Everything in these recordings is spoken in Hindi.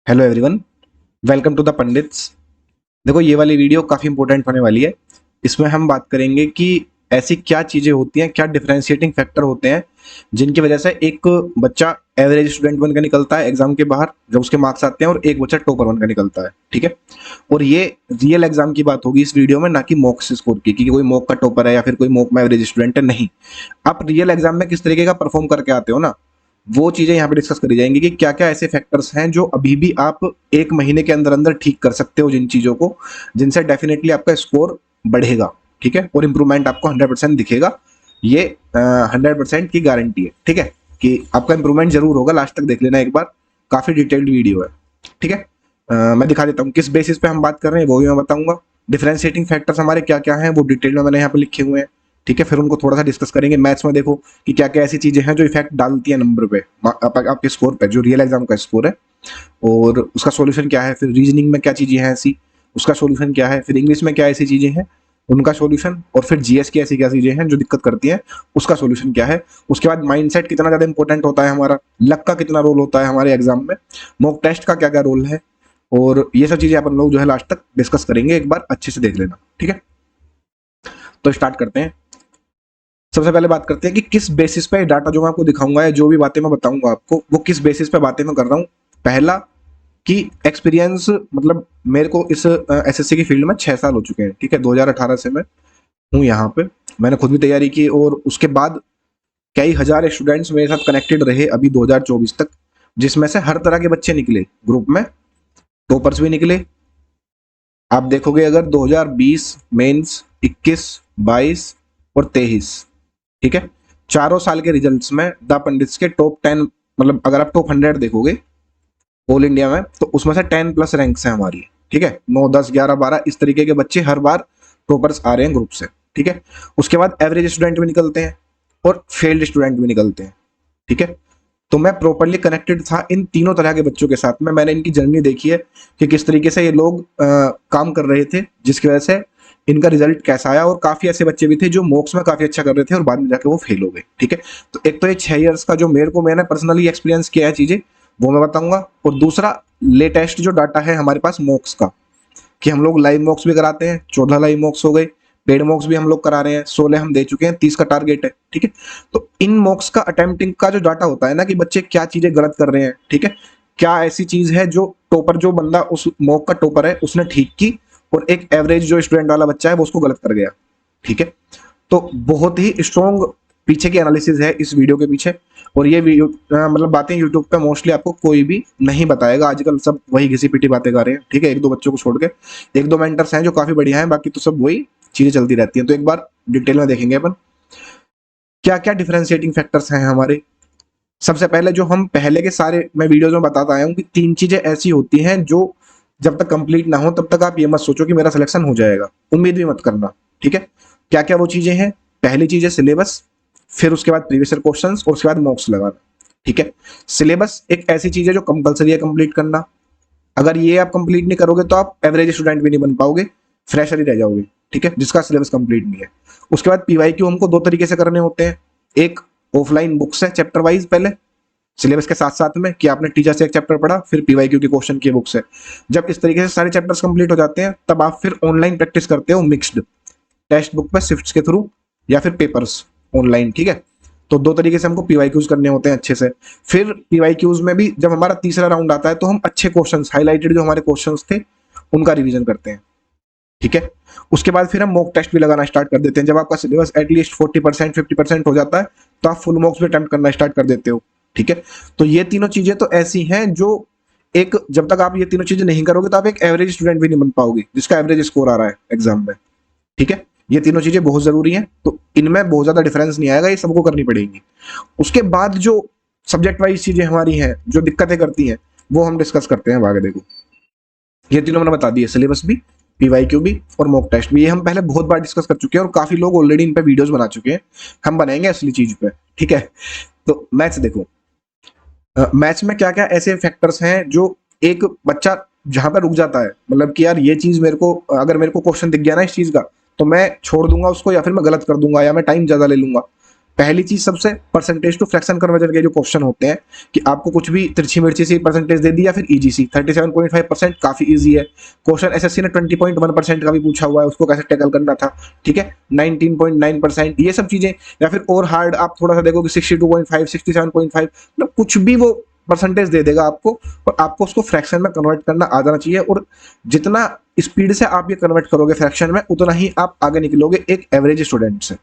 Hello everyone, welcome to the Pandits. देखो, ये वाली वीडियो काफ़ी इंपॉर्टेंट होने वाली है। इसमें हम बात करेंगे कि ऐसी क्या चीज़ें होती हैं, क्या डिफरेंशिएटिंग फैक्टर होते हैं जिनकी वजह से एक बच्चा एवरेज स्टूडेंट बनकर निकलता है एग्जाम के बाहर जब उसके मार्क्स आते हैं, और एक बच्चा टॉपर बनकर निकलता है। ठीक है। और ये रियल एग्जाम की बात होगी इस वीडियो में, ना कि मॉक स्कोर की, कि कोई मॉक का टॉपर है या फिर कोई मॉक में एवरेज स्टूडेंट है। नहीं, आप रियल एग्जाम में किस तरीके का परफॉर्म करके आते हो ना, वो चीजें यहाँ पे डिस्कस करी जाएंगी कि क्या क्या ऐसे फैक्टर्स हैं जो अभी भी आप एक महीने के अंदर अंदर ठीक कर सकते हो, जिन चीजों को, जिनसे डेफिनेटली आपका स्कोर बढ़ेगा। ठीक है। और इंप्रूवमेंट आपको 100% दिखेगा। ये 100% की गारंटी है। ठीक है, कि आपका इंप्रूवमेंट जरूर होगा। लास्ट तक देख लेना एक बार, काफी डिटेल्ड वीडियो है। ठीक है। मैं दिखा देता हूँ किस बेसिस पे हम बात कर रहे हैं, वो भी मैं बताऊंगा। डिफरेंशिएटिंग फैक्टर्स हमारे क्या क्या हैं वो डिटेल में मैंने यहाँ पे लिखे हुए हैं। ठीक है, फिर उनको थोड़ा सा डिस्कस करेंगे। मैथ्स में देखो कि क्या क्या ऐसी चीजें हैं जो इफेक्ट डालती है नंबर पे, आपके स्कोर पे, जो रियल एग्जाम का स्कोर है, और उसका सॉल्यूशन क्या है। फिर रीजनिंग में क्या चीजें हैं ऐसी, उसका सॉल्यूशन क्या है। फिर इंग्लिश में क्या ऐसी चीजें हैं, उनका सॉल्यूशन। और फिर जीएस की ऐसी क्या चीजें हैं जो दिक्कत करती हैं, उसका सॉल्यूशन क्या है। उसके बाद माइंडसेट कितना ज्यादा इंपॉर्टेंट होता है हमारा, लक का कितना रोल होता है हमारे एग्जाम में, मॉक टेस्ट का क्या क्या रोल है, और ये सब चीजें अपन लोग जो है लास्ट तक डिस्कस करेंगे। एक बार अच्छे से देख लेना। ठीक है, तो स्टार्ट करते हैं। सबसे पहले बात करते हैं कि किस बेसिस पे डाटा जो मैं आपको दिखाऊंगा या जो भी बातें मैं बताऊंगा आपको, वो किस बेसिस पे बातें मैं कर रहा हूँ। पहला, कि एक्सपीरियंस, मतलब मेरे को इस एसएससी की फील्ड में 6 साल हो चुके हैं। ठीक है, 2018 से मैं हूँ यहाँ पे। मैंने खुद भी तैयारी की, और उसके बाद कई हजार स्टूडेंट्स मेरे साथ कनेक्टेड रहे अभी 2024 तक, जिसमें से हर तरह के बच्चे निकले ग्रुप में। टॉपर्स भी निकले। आप देखोगे अगर 2020 मेंस, 21, 22 और 23, ठीक है, चारों साल के रिजल्ट्स में द पंडित्स के टॉप 10, मतलब अगर आप टॉप 100 देखोगे ऑल इंडिया में, तो उसमें से 10+ रैंक्स हैं हमारी। ठीक है, 9, 10, 11, 12 इस तरीके के बच्चे हर बार टॉपर्स आ रहे हैं ग्रुप से। ठीक है। उसके बाद एवरेज स्टूडेंट भी निकलते हैं और फेल्ड स्टूडेंट भी निकलते हैं। ठीक है। तो मैं प्रॉपरली कनेक्टेड था इन तीनों तरह के बच्चों के साथ में। मैंने इनकी जर्नी देखी है कि किस तरीके से ये लोग काम कर रहे थे, जिसकी वजह से इनका रिजल्ट कैसा आया। और काफी ऐसे बच्चे भी थे जो मॉक्स में काफी अच्छा कर रहे थे और बाद में जाके वो फेल हो गए। ठीक है। तो एक तो ये 6 ईयर्स का जो मेरे को, मैंने पर्सनली एक्सपीरियंस किया है चीजें, वो मैं बताऊंगा। और दूसरा, लेटेस्ट जो डाटा है हमारे पास मॉक्स का, कि हम लोग लाइव मॉक्स भी कराते हैं। 14 लाइव मॉक्स हो गए, पेड मॉक्स भी हम लोग करा रहे हैं, 16 हम दे चुके हैं, 30 का टारगेट है। ठीक है। तो इन मॉक्स का अटेम्प्टिंग का जो डाटा होता है ना, कि बच्चे क्या चीजें गलत कर रहे हैं, ठीक है, क्या ऐसी चीज है जो टॉपर, जो बंदा उस मॉक का टॉपर है, उसने ठीक की, और एक एवरेज जो स्टूडेंट वाला बच्चा है वो उसको गलत कर गया। ठीक है। तो बहुत ही स्ट्रॉन्ग पीछे की एनालिसिस है इस वीडियो के पीछे। और ये वीडियो, मतलब बातें यूट्यूब पे मोस्टली आपको कोई भी नहीं बताएगा। आजकल सब वही घिसी पिटी बातें कर रहे हैं। ठीक है, एक दो बच्चों को छोड़ के, एक दो मेंटर्स हैं जो काफी बढ़िया हैं, बाकी तो सब वही चीजें चलती रहती हैं। तो एक बार डिटेल में देखेंगे अपन क्या क्या डिफरेंशिएटिंग फैक्टर्स हैं हमारे। सबसे पहले, जो हम पहले के सारे मैं वीडियोज में बताता आया हूँ कि 3 चीजें ऐसी होती हैं जो जब तक कंप्लीट ना हो तब तक आप ये मत सोचो कि मेरा सिलेक्शन हो जाएगा, उम्मीद भी मत करना। ठीक है। क्या क्या वो चीजें हैं? पहली चीज है सिलेबस, फिर उसके बाद प्रीवियस ईयर क्वेश्चंस, और उसके बाद मॉक्स लगाना। ठीक है। सिलेबस एक ऐसी चीज है जो कंपलसरी है कंप्लीट करना। अगर ये आप कंप्लीट नहीं करोगे तो आप एवरेज स्टूडेंट भी नहीं बन पाओगे, फ्रेशर ही रह जाओगे। ठीक है, जिसका सिलेबस कंप्लीट नहीं है। उसके बाद पीवाईक्यू हमको 2 तरीके से करने होते हैं। एक, ऑफलाइन बुक्स है चैप्टर वाइज, पहले सिलेबस के साथ साथ में, कि आपने टीचर से एक चैप्टर पढ़ा, फिर पीवाईक्यू के क्वेश्चन की बुक्स है। जब इस तरीके से सारे चैप्टर्स कंप्लीट हो जाते हैं, तब आप फिर ऑनलाइन प्रैक्टिस करते हो, मिक्स्ड टेक्स्ट बुक पे शिफ्ट्स के थ्रू, या फिर पेपर्स ऑनलाइन। ठीक है। तो 2 तरीके से हमको पीवाईक्यूज करने होते हैं अच्छे से। फिर पीवाईक्यूज में भी जब हमारा तीसरा राउंड आता है, तो हम अच्छे क्वेश्चंस, हाईलाइटेड जो हमारे क्वेश्चंस थे, उनका रिवीजन करते हैं। ठीक है। उसके बाद फिर हम मॉक टेस्ट भी लगाना स्टार्ट कर देते हैं। जब आपका सिलेबस एटलीस्ट 40%, 50% हो जाता है, तो आप फुल मॉक्स भी अटेम्प्ट करना स्टार्ट कर देते हो। ठीक है। तो ये तीनों चीजें तो ऐसी हैं जो, एक, जब तक आप ये तीनों चीजें नहीं करोगे तो आप एक एवरेज स्टूडेंट भी नहीं बन पाओगे जिसका एवरेज स्कोर आ रहा है एग्जाम में। ठीक है। ये तीनों चीजें बहुत जरूरी हैं, तो इनमें बहुत ज्यादा डिफरेंस नहीं आएगा, ये सबको करनी पड़ेगी। उसके बाद जो सब्जेक्ट वाइज चीजें हमारी हैं जो दिक्कतें करती हैं, वो हम डिस्कस करते हैं। आगे देखो, ये तीनों मैंने बता दिए, सिलेबस भी, पीवाईक्यू भी, और मॉक टेस्ट भी। ये हम पहले बहुत बार डिस्कस कर चुके हैं, और काफी लोग ऑलरेडी इन पे वीडियोस बना चुके हैं। हम बनाएंगे असली चीज पे। ठीक है। तो मैथ्स देखो, मैथ्स में क्या क्या ऐसे फैक्टर्स हैं जो एक बच्चा जहां पर रुक जाता है, मतलब कि यार ये चीज मेरे को, अगर मेरे को क्वेश्चन दिख गया ना इस चीज का, तो मैं छोड़ दूंगा उसको, या फिर मैं गलत कर दूंगा, या मैं टाइम ज्यादा ले लूंगा। पहली चीज सबसे परसेंटेज टू फ्रैक्शन कन्वर्जन के जो क्वेश्चन होते हैं कि आपको कुछ भी तिरछी मिर्ची से परसेंटेज दे दी या फिर इजी सी 37.5% काफी इजी है। क्वेश्चन एसएससी ने 20.1% का भी पूछा हुआ है, उसको कैसे टैकल करना था, ठीक है। 19.9% ये सब चीजें, या फिर और हार्ड आप थोड़ा सा देखो कि 62.5 67.5, मतलब कुछ भी वो परसेंटेज दे देगा आपको, और आपको उसको फ्रैक्शन में कन्वर्ट करना आ जाना चाहिए। और जितना स्पीड से आप ये कन्वर्ट करोगे फ्रैक्शन में, उतना ही आप आगे निकलोगे एक एवरेज स्टूडेंट से।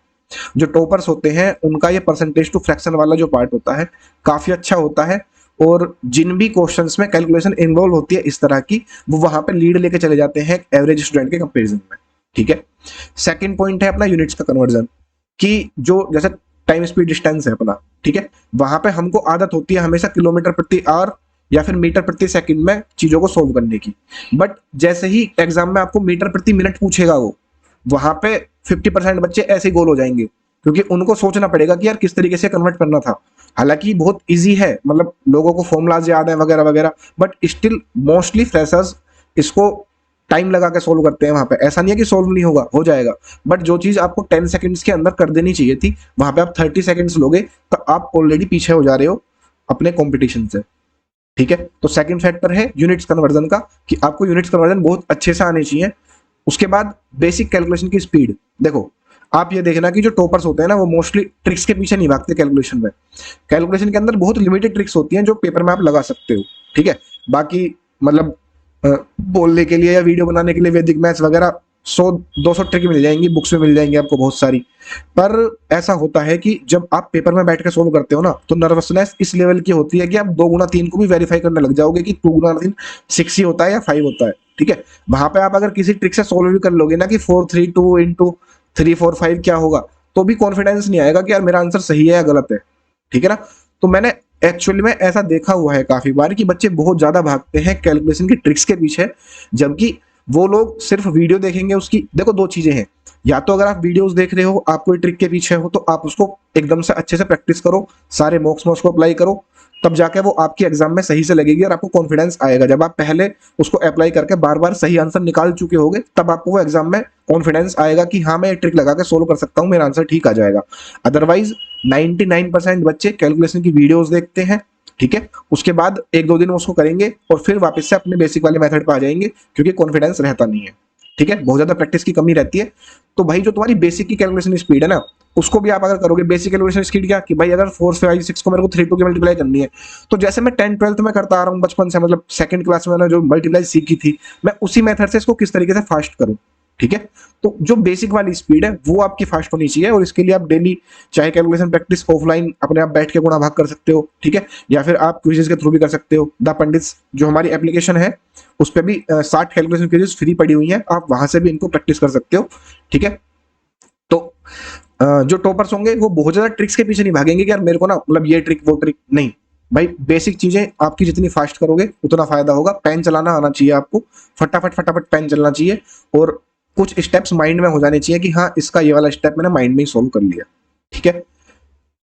जो टॉपर्स होते हैं उनका ये परसेंटेज टू फ्रैक्शन वाला जो पार्ट होता है काफी अच्छा होता है, और जिन भी क्वेश्चंस में कैलकुलेशन इन्वॉल्व होती है इस तरह की, वो वहां पे लीड लेके चले जाते हैं एवरेज स्टूडेंट के कंपैरिजन में, ठीक है। सेकंड पॉइंट है अपना यूनिट्स का कन्वर्जन, कि जो जैसे टाइम स्पीड डिस्टेंस है अपना, ठीक है, वहां पे हमको आदत होती है हमेशा किलोमीटर प्रति आवर या फिर मीटर प्रति सेकंड में चीजों को सोल्व करने की। बट जैसे ही एग्जाम में आपको मीटर प्रति मिनट पूछेगा, वो वहां पे 50% बच्चे ऐसे ही गोल हो जाएंगे, क्योंकि उनको सोचना पड़ेगा कि यार किस तरीके से कन्वर्ट करना था। हालांकि बहुत इजी है, मतलब लोगों को फॉर्मूलाज याद है वगैरह वगैरह, बट स्टिल मोस्टली फ्रेशर्स इसको टाइम लगा के सोल्व करते हैं। वहां पे ऐसा नहीं है कि सोल्व नहीं होगा, हो जाएगा, बट जो चीज आपको 10 सेकंड्स के अंदर कर देनी चाहिए थी, वहां पे आप 30 सेकंड्स लोगे, तो आप ऑलरेडी पीछे हो जा रहे हो अपने कॉम्पिटिशन से, ठीक है। तो सेकंड फैक्टर है यूनिट्स कन्वर्जन का, कि आपको यूनिट्स कन्वर्जन बहुत अच्छे से आने चाहिए। उसके बाद बेसिक कैलकुलेशन की स्पीड, देखो आप ये देखना कि जो टॉपर्स होते हैं ना, वो मोस्टली ट्रिक्स के पीछे नहीं भागते कैलकुलेशन में। कैलकुलेशन के अंदर बहुत लिमिटेड ट्रिक्स होती हैं जो पेपर में आप लगा सकते हो, ठीक है। बाकी मतलब बोलने के लिए या वीडियो बनाने के लिए वैदिक मैथ्स वगैरह 100-200 ट्रिक मिल जाएंगी, बुक्स में मिल जाएंगी आपको बहुत सारी। पर ऐसा होता है कि जब आप पेपर में बैठ के सोल्व करते हो ना, तो नर्वसनेस इस लेवल की होती है कि आप 2 गुना 3 को भी वेरीफाई करने लग जाओगे कि 2 गुना 3 6 ही होता है या 5 होता है, ठीक है। वहां पे आप अगर किसी ट्रिक से सोल्व भी कर लोगे ना कि 4 3 2 इंटू 3 4 5 क्या होगा, तो भी कॉन्फिडेंस नहीं आएगा कि यार मेरा आंसर सही है या गलत है, ठीक है ना। तो मैंने एक्चुअली में ऐसा देखा हुआ है काफी बार कि बच्चे बहुत ज्यादा भागते हैं कैलकुलेशन की ट्रिक्स के पीछे, जबकि वो लोग सिर्फ वीडियो देखेंगे उसकी। देखो दो चीजें हैं, या तो अगर आप वीडियोस देख रहे हो, आप कोई ट्रिक के पीछे हो, तो आप उसको एकदम से अच्छे से प्रैक्टिस करो, सारे मॉक्स को अप्लाई करो, तब जाके वो आपकी एग्जाम में सही से लगेगी और आपको कॉन्फिडेंस आएगा। जब आप पहले उसको अप्लाई करके बार बार सही आंसर निकाल चुके होगे, तब आपको वो एग्जाम में कॉन्फिडेंस आएगा कि हाँ मैं ये ट्रिक लगा के सोल्व कर सकता हूँ, मेरा आंसर ठीक आ जाएगा। अदरवाइज 99% बच्चे कैलकुलेशन की वीडियोस देखते हैं, ठीक है, उसके बाद 1-2 दिन उसको करेंगे और फिर वापस से अपने बेसिक वाले मेथड पे आ जाएंगे, क्योंकि कॉन्फिडेंस रहता नहीं है, ठीक है, बहुत ज्यादा प्रैक्टिस की कमी रहती है। तो भाई जो तुम्हारी बेसिक की कैलकुलेशन स्पीड है ना, उसको भी आप अगर करोगे, बेसिक कैलकुलेशन स्पीड क्या कि भाई अगर 4 5 6 को मेरे को 3 2 की मल्टीप्लाई करनी है, तो जैसे मैं 10 12th में करता आ रहा हूँ बचपन से, मतलब सेकंड क्लास में मैंने जो मल्टीप्लाई सीखी थी, मैं उसी मेथड से इसको किस तरीके से फास्ट करूँ, ठीक है। तो जो बेसिक वाली स्पीड है वो आपकी फास्ट होनी चाहिए, और इसके लिए आप डेली चाहे कैलकुलेशन प्रैक्टिस ऑफलाइन अपने आप बैठ के गुणा भाग कर सकते हो, ठीक है, या फिर आप क्विजेस के थ्रू भी कर सकते हो। द पंडित्स जो हमारी एप्लीकेशन है, उस पर भी 60 कैलकुलेशन क्विजेस फ्री पड़ी हुई हैं, आप वहां से भी इनको प्रैक्टिस कर सकते हो, ठीक है। तो जो टॉपर्स होंगे वो बहुत ज्यादा ट्रिक्स के पीछे नहीं भागेंगे कि यार मेरे को ना मतलब ये ट्रिक वो ट्रिक, नहीं भाई, बेसिक चीजें आपकी जितनी फास्ट करोगे उतना फायदा होगा। पेन चलाना आना चाहिए आपको, फटाफट फटाफट पेन चलना चाहिए, और कुछ स्टेप्स माइंड में हो जाने चाहिए कि हाँ इसका ये वाला स्टेप मैंने माइंड में ही सोल्व कर लिया, ठीक है।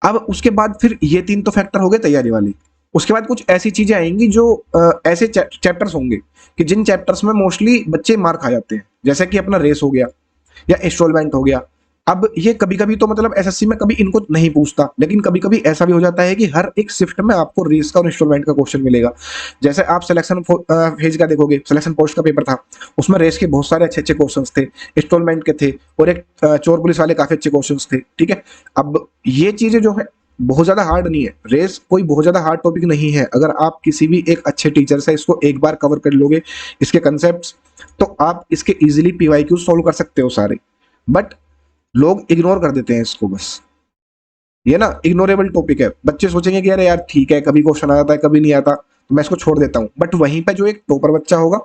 अब उसके बाद फिर ये 3 तो फैक्टर हो गए तैयारी वाली। उसके बाद कुछ ऐसी चीजें आएंगी जो ऐसे चैप्टर्स होंगे कि जिन चैप्टर्स में मोस्टली बच्चे मार खा जाते हैं, जैसे कि अपना रेस हो गया या इंस्टॉलमेंट हो गया। अब ये कभी कभी तो मतलब एसएससी में कभी इनको नहीं पूछता, लेकिन कभी कभी ऐसा भी हो जाता है कि हर एक शिफ्ट में आपको रेस का और इंस्टॉलमेंट का क्वेश्चन मिलेगा। जैसे आप सिलेक्शन फेज का देखोगे, सिलेक्शन पोस्ट का पेपर था, उसमें रेस के बहुत सारे अच्छे अच्छे क्वेश्चन थे, इंस्टॉलमेंट के थे, और एक चोर पुलिस वाले काफी अच्छे क्वेश्चन थे, ठीक है। अब ये चीजें जो है बहुत ज्यादा हार्ड नहीं है, रेस कोई बहुत ज्यादा हार्ड टॉपिक नहीं है। अगर आप किसी भी एक अच्छे टीचर से इसको एक बार कवर कर लोगे, इसके कंसेप्ट, तो आप इसके इजिली पीवाईक्यू सोल्व कर सकते हो सारे। बट लोग इग्नोर कर देते हैं इसको, बस ये ना इग्नोरेबल टॉपिक है। बच्चे सोचेंगे कि अरे यार ठीक है, कभी क्वेश्चन आ जाता है कभी नहीं आता, तो मैं इसको छोड़ देता हूँ। बट वहीं पे जो एक टॉपर बच्चा होगा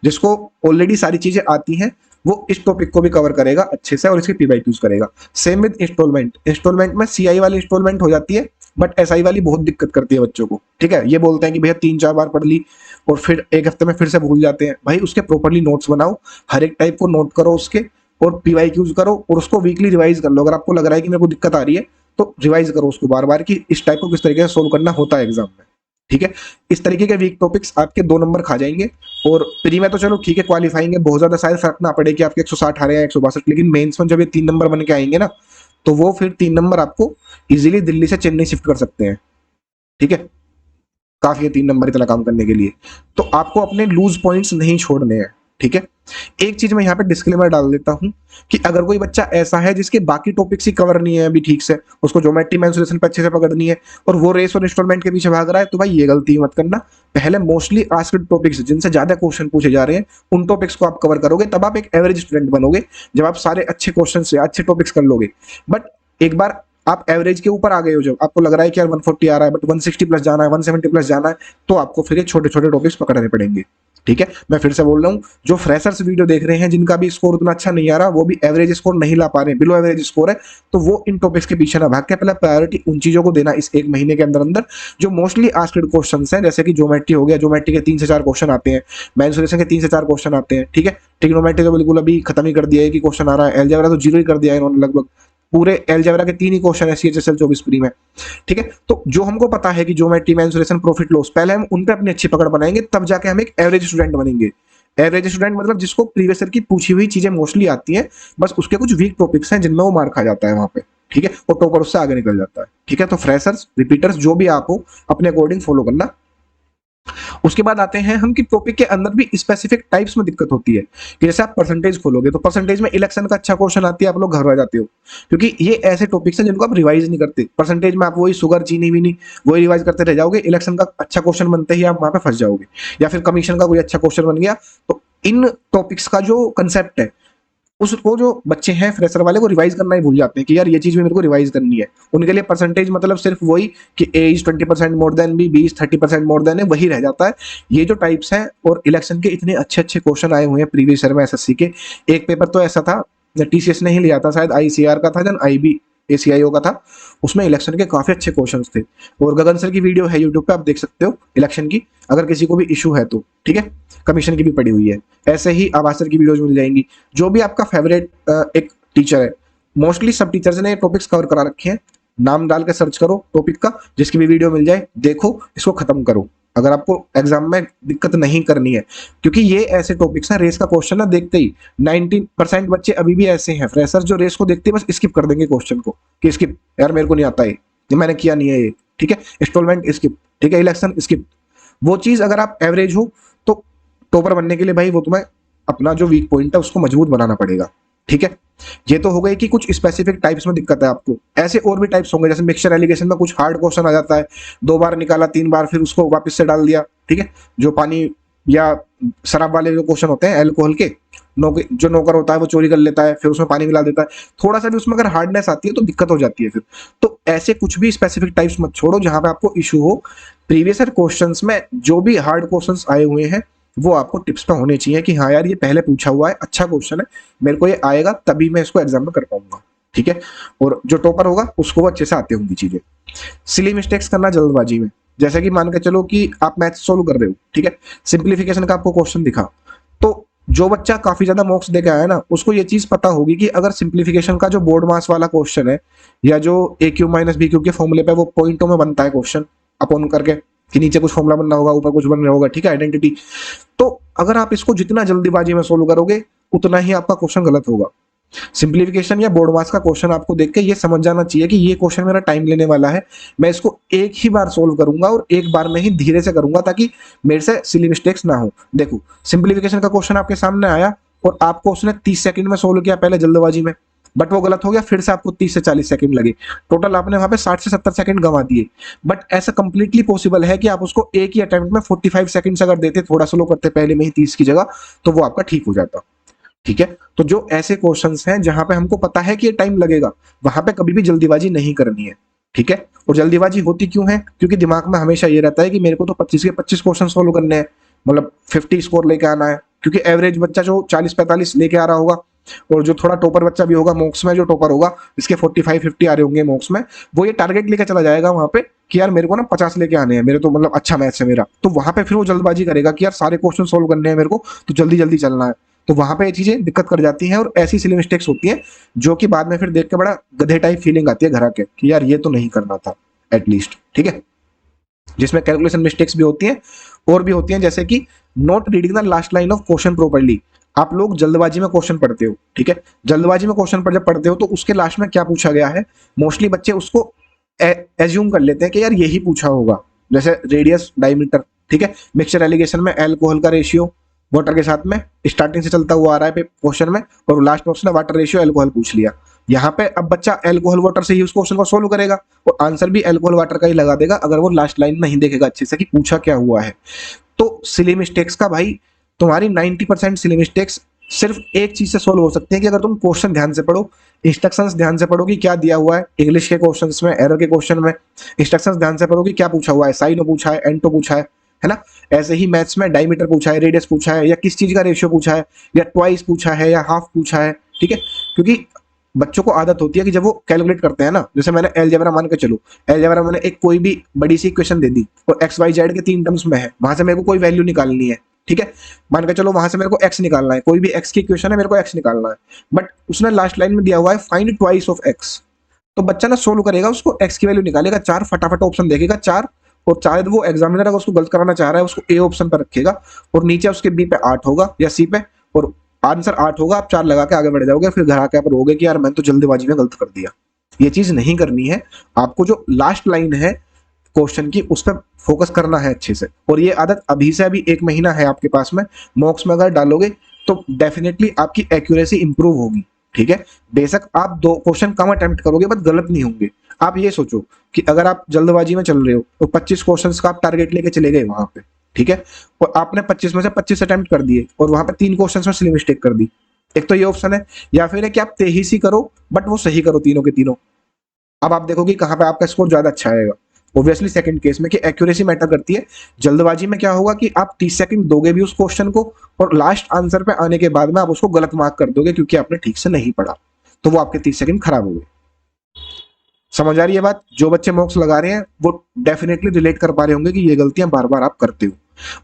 जिसको ऑलरेडी सारी चीजें आती हैं, वो इस टॉपिक को भी कवर करेगा अच्छे से और इसके पीवाईक्यूज करेगा। सेम विद इंस्टॉलमेंट, इंस्टॉलमेंट में सीआई वाली इंस्टॉलमेंट हो जाती है, बट एसआई वाली बहुत दिक्कत करती है बच्चों को, ठीक है। ये बोलते हैं कि भैया 3-4 बार पढ़ ली और फिर एक हफ्ते में फिर से भूल जाते हैं। भाई उसके प्रॉपरली नोट्स बनाओ, हर एक टाइप को नोट करो उसके, और पीवाईक्यूज करो, और उसको वीकली रिवाइज कर लो। अगर आपको लग रहा है कि मेरे को दिक्कत आ रही है, तो रिवाइज करो उसको बार बार कि इस टाइप को किस तरीके से सोल्व करना होता है एग्जाम में, ठीक है। इस तरीके के वीक टॉपिक्स आपके 2 नंबर खा जाएंगे। और प्री में तो चलो ठीक है, क्वालिफाइंग है, बहुत ज्यादा शायद फर्क ना पड़े कि आपके 160 आ रहे हैं 162, लेकिन मेंस में जब ये 3 नंबर बन के आएंगे ना, तो वो फिर 3 नंबर आपको इजीली दिल्ली से चेन्नई शिफ्ट कर सकते हैं। ठीक है, काफी है 3 नंबर इतना काम करने के लिए। तो आपको अपने लूज पॉइंट्स नहीं छोड़ने हैं। ठीक है, एक चीज मैं यहाँ पे डिस्क्लेमर डाल देता हूँ कि अगर कोई बच्चा ऐसा है जिसके बाकी टॉपिक्स ही कवर नहीं है अभी ठीक से, उसको ज्योमेट्री मेंसुरेशन पे अच्छे से पकड़नी है और वो रेस और इंस्टॉलमेंट के पीछे भाग रहा है, तो भाई ये गलती मत करना। पहले मोस्टली आस्क्ड टॉपिक्स जिनसे ज्यादा क्वेश्चन पूछे जा रहे हैं उन टॉपिक्स को आप कवर करोगे, तब आप एक एवरेज स्टूडेंट बनोगे जब आप सारे अच्छे क्वेश्चन से अच्छे टॉपिक्स कर लोगे। बट एक बार आप एवरेज के ऊपर आ गए हो, जब आपको लग रहा है कि यार 140 आ रहा है बट 160 प्लस जाना है, 170 प्लस जाना है, तो आपको फिर ये छोटे छोटे टॉपिक्स पकड़ने पड़ेंगे। ठीक है, मैं फिर से बोल रहा हूँ, जो फ्रेशर्स वीडियो देख रहे हैं जिनका भी स्कोर उतना अच्छा नहीं आ रहा, वो भी एवरेज स्कोर नहीं ला पा रहे हैं, बिलो एवरेज स्कोर है, तो वो इन टॉपिक्स के पीछे ना भाग के पहले प्रायोरिटी उन चीजों को देना इस 1 महीने के अंदर अंदर जो मोस्टली आस्क्ड क्वेश्चन है। जैसे कि ज्योमेट्री हो गया, ज्योमेट्री के 3 से 4 क्वेश्चन आते हैं, मेंसुरेशन के 3 से 4 क्वेश्चन आते हैं। ठीक है, ट्रिग्नोमेट्री तो बिल्कुल अभी खत्म ही कर दिया है कि क्वेश्चन आ रहा है, अलजेब्रा तो जीरो ही कर दिया है इन्होंने, लगभग पूरे अलजेब्रा के 3 ही क्वेश्चन है CHSL 24 प्री में। ठीक है, तो जो हमको पता है कि ज्योमेट्री मेंसुरेशन प्रॉफिट लॉस, पहले हम उन पे अपनी अच्छी पकड़ बनाएंगे, तब जाके हम एक एवरेज स्टूडेंट बनेंगे। एवरेज स्टूडेंट मतलब जिसको प्रीवियस ईयर की पूछी हुई चीजें मोस्टली आती हैं, बस उसके कुछ वीक टॉपिक्स हैं जिनमें वो मार खा जाता है वहां पे। ठीक है, और टॉपर उससे आगे निकल जाता है। ठीक है, तो फ्रेशर्स रिपीटर्स जो भी आप हो अपने अकॉर्डिंग फॉलो करना। उसके बाद आते हैं हम कि टॉपिक के अंदर भी स्पेसिफिक टाइप्स में दिक्कत होती है कि जैसे आप परसेंटेज खोलोगे तो परसेंटेज में इलेक्शन का अच्छा क्वेश्चन आती है, आप लोग घर आ जाते हो, क्योंकि ये ऐसे टॉपिक्स हैं जिनको आप रिवाइज नहीं करते। परसेंटेज में आप वही शुगर चीनी वीनी वही रिवाइज करते रह जाओगे, इलेक्शन का अच्छा क्वेश्चन बनते ही आप वहां पे फंस जाओगे, या फिर कमीशन का कोई अच्छा क्वेश्चन बन गया। तो इन टॉपिक्स का जो कंसेप्ट है उसको जो बच्चे हैं फ्रेशर वाले वो रिवाइज करना ही भूल जाते हैं कि यार ये चीज भी मेरे को रिवाइज करनी है। उनके लिए परसेंटेज मतलब सिर्फ वही कि A is 20% more than B, B is 30% more than है, वही रह जाता है। ये जो टाइप्स हैं, और इलेक्शन के इतने अच्छे अच्छे क्वेश्चन आए हुए हैं प्रीवियस ईयर में SSC के। एक पेपर तो ऐसा था TCS ने ही लिया था, शायद ICR का था जन IB ACIO का था, उसमें इलेक्शन के काफी अच्छे क्वेश्चंस थे। और गगन सर की वीडियो है यूट्यूब पे, आप देख सकते हो इलेक्शन की, अगर किसी को भी इशू है तो। ठीक है, कमीशन की भी पड़ी हुई है, ऐसे ही आवाज सर की वीडियोज मिल जाएंगी। जो भी आपका फेवरेट एक टीचर है, मोस्टली सब टीचर्स ने टॉपिक्स कवर करा रखे हैं, नाम डाल के सर्च करो टॉपिक का, जिसकी भी वीडियो मिल जाए देखो, इसको खत्म करो अगर आपको एग्जाम में दिक्कत नहीं करनी है। क्योंकि ये ऐसे टॉपिक्स हैं, रेस का क्वेश्चन ना देखते ही 90% बच्चे अभी भी ऐसे हैं फ्रेशर जो रेस को देखते ही बस स्किप कर देंगे क्वेश्चन को, कि स्किप, यार मेरे को नहीं आता ये मैंने किया नहीं है ये। ठीक है, इंस्टॉलमेंट स्किप, ठीक है, इलेक्शन स्किप। वो चीज अगर आप एवरेज हो तो टॉपर बनने के लिए भाई वो तुम्हें अपना जो वीक पॉइंट है उसको मजबूत बनाना पड़ेगा। ठीक है, ये तो हो गई कि कुछ स्पेसिफिक टाइप्स में दिक्कत है आपको। ऐसे और भी टाइप्स होंगे, जैसे मिक्सचर एलिगेशन में कुछ हार्ड क्वेश्चन आ जाता है, 2 बार निकाला 3 बार फिर उसको वापस से डाल दिया। ठीक है, जो पानी या शराब वाले जो क्वेश्चन होते हैं अल्कोहल के, जो नौकर होता है वो चोरी कर लेता है फिर उसमें पानी मिला देता है, थोड़ा सा भी उसमें अगर हार्डनेस आती है तो दिक्कत हो जाती है फिर। तो ऐसे कुछ भी स्पेसिफिक टाइप्स मत छोड़ो जहां पे आपको इशू हो। प्रीवियस ईयर क्वेश्चंस में जो भी हार्ड क्वेश्चंस आए हुए हैं वो आपको टिप्स पे होने चाहिए कि हाँ यार ये पहले पूछा हुआ है, अच्छा क्वेश्चन है, मेरे को ये आएगा तभी मैं इसको एग्जाम में कर पाऊंगा। ठीक है, और जो टॉपर होगा उसको वो अच्छे से आते होंगी चीजें। सिली मिस्टेक्स करना जल्दबाजी में, जैसे कि मान के चलो कि आप मैथ सोल्व कर रहे हो, ठीक है, सिंप्लीफिकेशन का आपको क्वेश्चन दिखा, तो जो बच्चा काफी ज्यादा मॉक्स देके आया ना उसको ये चीज पता होगी कि अगर सिंप्लीफिकेशन का जो बोर्ड मास वाला क्वेश्चन है, या जो AQ माइनस BQ के फॉर्मूले पे वो पॉइंटों में बनता है क्वेश्चन अपॉन करके, कि नीचे कुछ फॉर्मूला बनना होगा ऊपर कुछ बनना होगा, ठीक है, आइडेंटिटी, तो अगर आप इसको जितना जल्दीबाजी में सोल्व करोगे उतना ही आपका क्वेश्चन गलत होगा। सिंप्लीफिकेशन या बोर्ड मास का क्वेश्चन आपको देख के ये समझ जाना चाहिए कि ये क्वेश्चन मेरा टाइम लेने वाला है, मैं इसको एक ही बार सोल्व करूंगा और एक बार में ही धीरे से करूंगा ताकि मेरे से सिली मिस्टेक्स ना हो। देखो, सिंप्लीफिकेशन का क्वेश्चन आपके सामने आया और आपको उसने 30 सेकंड में सोल्व किया पहले जल्दबाजी में, बट वो गलत हो गया, फिर से आपको 30 से 40 सेकंड लगे, टोटल आपने वहां पे 60 से 70 सेकंड गंवा दिए। बट ऐसा कंप्लीटली पॉसिबल है कि आप उसको एक ही अटेम्प्ट में 45 सेकंड अगर देते, थोड़ा स्लो करते पहले में ही 30 की जगह, तो वो आपका ठीक हो जाता। ठीक है, तो जो ऐसे क्वेश्चंस हैं जहां पे हमको पता है कि ये टाइम लगेगा, वहां पे कभी भी जल्दीबाजी नहीं करनी है। ठीक है, और जल्दीबाजी होती क्यों है? क्योंकि दिमाग में हमेशा ये रहता है कि मेरे को तो 25 के 25 क्वेश्चन सोल्व करने हैं, मतलब 50 स्कोर लेके आना है। क्योंकि एवरेज बच्चा जो 40-45 लेके आ रहा होगा, और जो थोड़ा टॉपर बच्चा भी होगा मॉक्स में, जो टॉपर होगा इसके 45-50 आ रहे होंगे मॉक्स में, वो ये टारगेट लेके चला जाएगा वहां पे कि यार मेरे को ना 50 लेके आने हैं, मेरे तो मतलब अच्छा मैथ्स है मेरा, तो वहां पे फिर वो जल्दबाजी करेगा कि यार सारे क्वेश्चन सोल्व करने हैं मेरे को, तो जल्दी जल्दी चलना है। तो वहां पे ये चीजें दिक्कत कर जाती हैं और ऐसी सिली मिस्टेक्स होती हैं जो कि बाद में फिर देख के बड़ा गधे टाइप फीलिंग आती है घर आके कि यार ये तो नहीं करना था एटलीस्ट। ठीक है, जिसमें कैलकुलेशन मिस्टेक्स भी होती हैं और भी होती हैं, जैसे कि not reading the last line of question properly. आप लोग जल्दबाजी में क्वेश्चन पढ़ते हो, ठीक है, जल्दबाजी में क्वेश्चन जब पढ़ते हो तो उसके लास्ट में क्या पूछा गया है, मोस्टली बच्चे उसको एज्यूम कर लेते हैं कि यार यही पूछा होगा, जैसे रेडियस डायमीटर, ठीक है, मिक्सचर एलिगेशन में एल्कोहल का रेशियो वाटर के साथ में स्टार्टिंग से चलता हुआ आ रहा है क्वेश्चन में, और लास्ट में उसने वाटर रेशियो एल्कोहल पूछ लिया। यहाँ पे अब बच्चा एल्कोहल वाटर से ही उस क्वेश्चन को सोल्व करेगा और आंसर भी एल्कोहल वाटर का ही लगा देगा, अगर वो लास्ट लाइन नहीं देखेगा अच्छे से कि पूछा क्या हुआ है। तो सिली मिस्टेक्स का भाई, तुम्हारी 90% सिली मिस्टेक्स सिर्फ एक चीज से सोल्व हो सकती है कि अगर तुम क्वेश्चन ध्यान से पढ़ो, इंस्ट्रक्शंस ध्यान से पढ़ो कि क्या दिया हुआ है, इंग्लिश के क्वेश्चंस में, एरर के क्वेश्चन में इंस्ट्रक्शंस ध्यान से पढ़ो कि क्या पूछा हुआ है, साइनो पूछा है, एंटो पूछा है ना। ऐसे ही मैथ्स में डायमीटर पूछा है, रेडियस पूछा है, या किस चीज का रेशियो पूछा है, या ट्वाइस पूछा है, या हाफ पूछा है, ठीक है। क्योंकि बच्चों को आदत होती है कि जब वो कैलकुलेट करते हैं ना, जैसे मैंने अलजेब्रा मान के चलो, अलजेब्रा मैंने एक कोई भी बड़ी सी इक्वेशन दे दी और एक्स वाई जेड के 3 टर्म्स में है, वहां से मेरे को कोई वैल्यू निकालनी है, ठीक है, मान के चलो वहां से मेरे को एक्स निकालना है, कोई भी एक्स की इक्वेशन है, मेरे को एक्स निकालना है, बट उसने लास्ट लाइन में दिया हुआ है फाइंड ट्वाइस ऑफ एक्स। तो बच्चा ना सोल्व करेगा, उसको एक्स की वैल्यू निकालेगा, 4 फटाफट ऑप्शन देखेगा 4, और शायद वो एग्जामिनर अगर उसको गलत कराना चाह रहा है उसको ए ऑप्शन पर रखेगा और नीचे उसके बी पे 8 होगा या सी पे, और आंसर 8 होगा, आप 4 लगा के आगे बढ़ जाओगे, फिर घर आके आप रोगे कि यार मैंने तो जल्दबाजी में गलत कर दिया। ये चीज नहीं करनी है, आपको जो लास्ट लाइन है क्वेश्चन की उस पर फोकस करना है अच्छे से, और ये आदत अभी से, अभी 1 महीना है आपके पास में, मॉक्स में अगर डालोगे तो डेफिनेटली आपकी एक्यूरेसी इंप्रूव होगी, ठीक है। बेशक आप 2 क्वेश्चन कम अटेम्प्ट करोगे बट गलत नहीं होंगे। आप ये सोचो कि अगर आप जल्दबाजी में चल रहे हो तो 25 क्वेश्चंस का आप टारगेट लेके चले गए वहां पे, ठीक है, और आपने 25 में से 25 अटेम्प्ट कर दिए और वहां पे 3 क्वेश्चंस में सिली मिस्टेक कर दी। एक तो ये ऑप्शन है, या फिर है कि आप तेजी करो बट वो सही करो तीनों के तीनों। अब आप देखोगे कहां पे आपका स्कोर ज्यादा अच्छा आएगा। ऑब्वियसली सेकंड केस में कि एक्यूरेसी मैटर करती है। जल्दबाजी में क्या होगा कि आप 30 सेकंड दोगे भी उस क्वेश्चन को, और लास्ट आंसर पे आने के बाद में आप उसको गलत मार्क कर दोगे क्योंकि आपने ठीक से नहीं पढ़ा, तो वो आपके 30 सेकंड खराब हो गए। समझ आ रही है बात? जो बच्चे मॉक्स लगा रहे हैं वो डेफिनेटली रिलेट कर पा रहे होंगे कि ये गलतियां बार बार आप करते हो,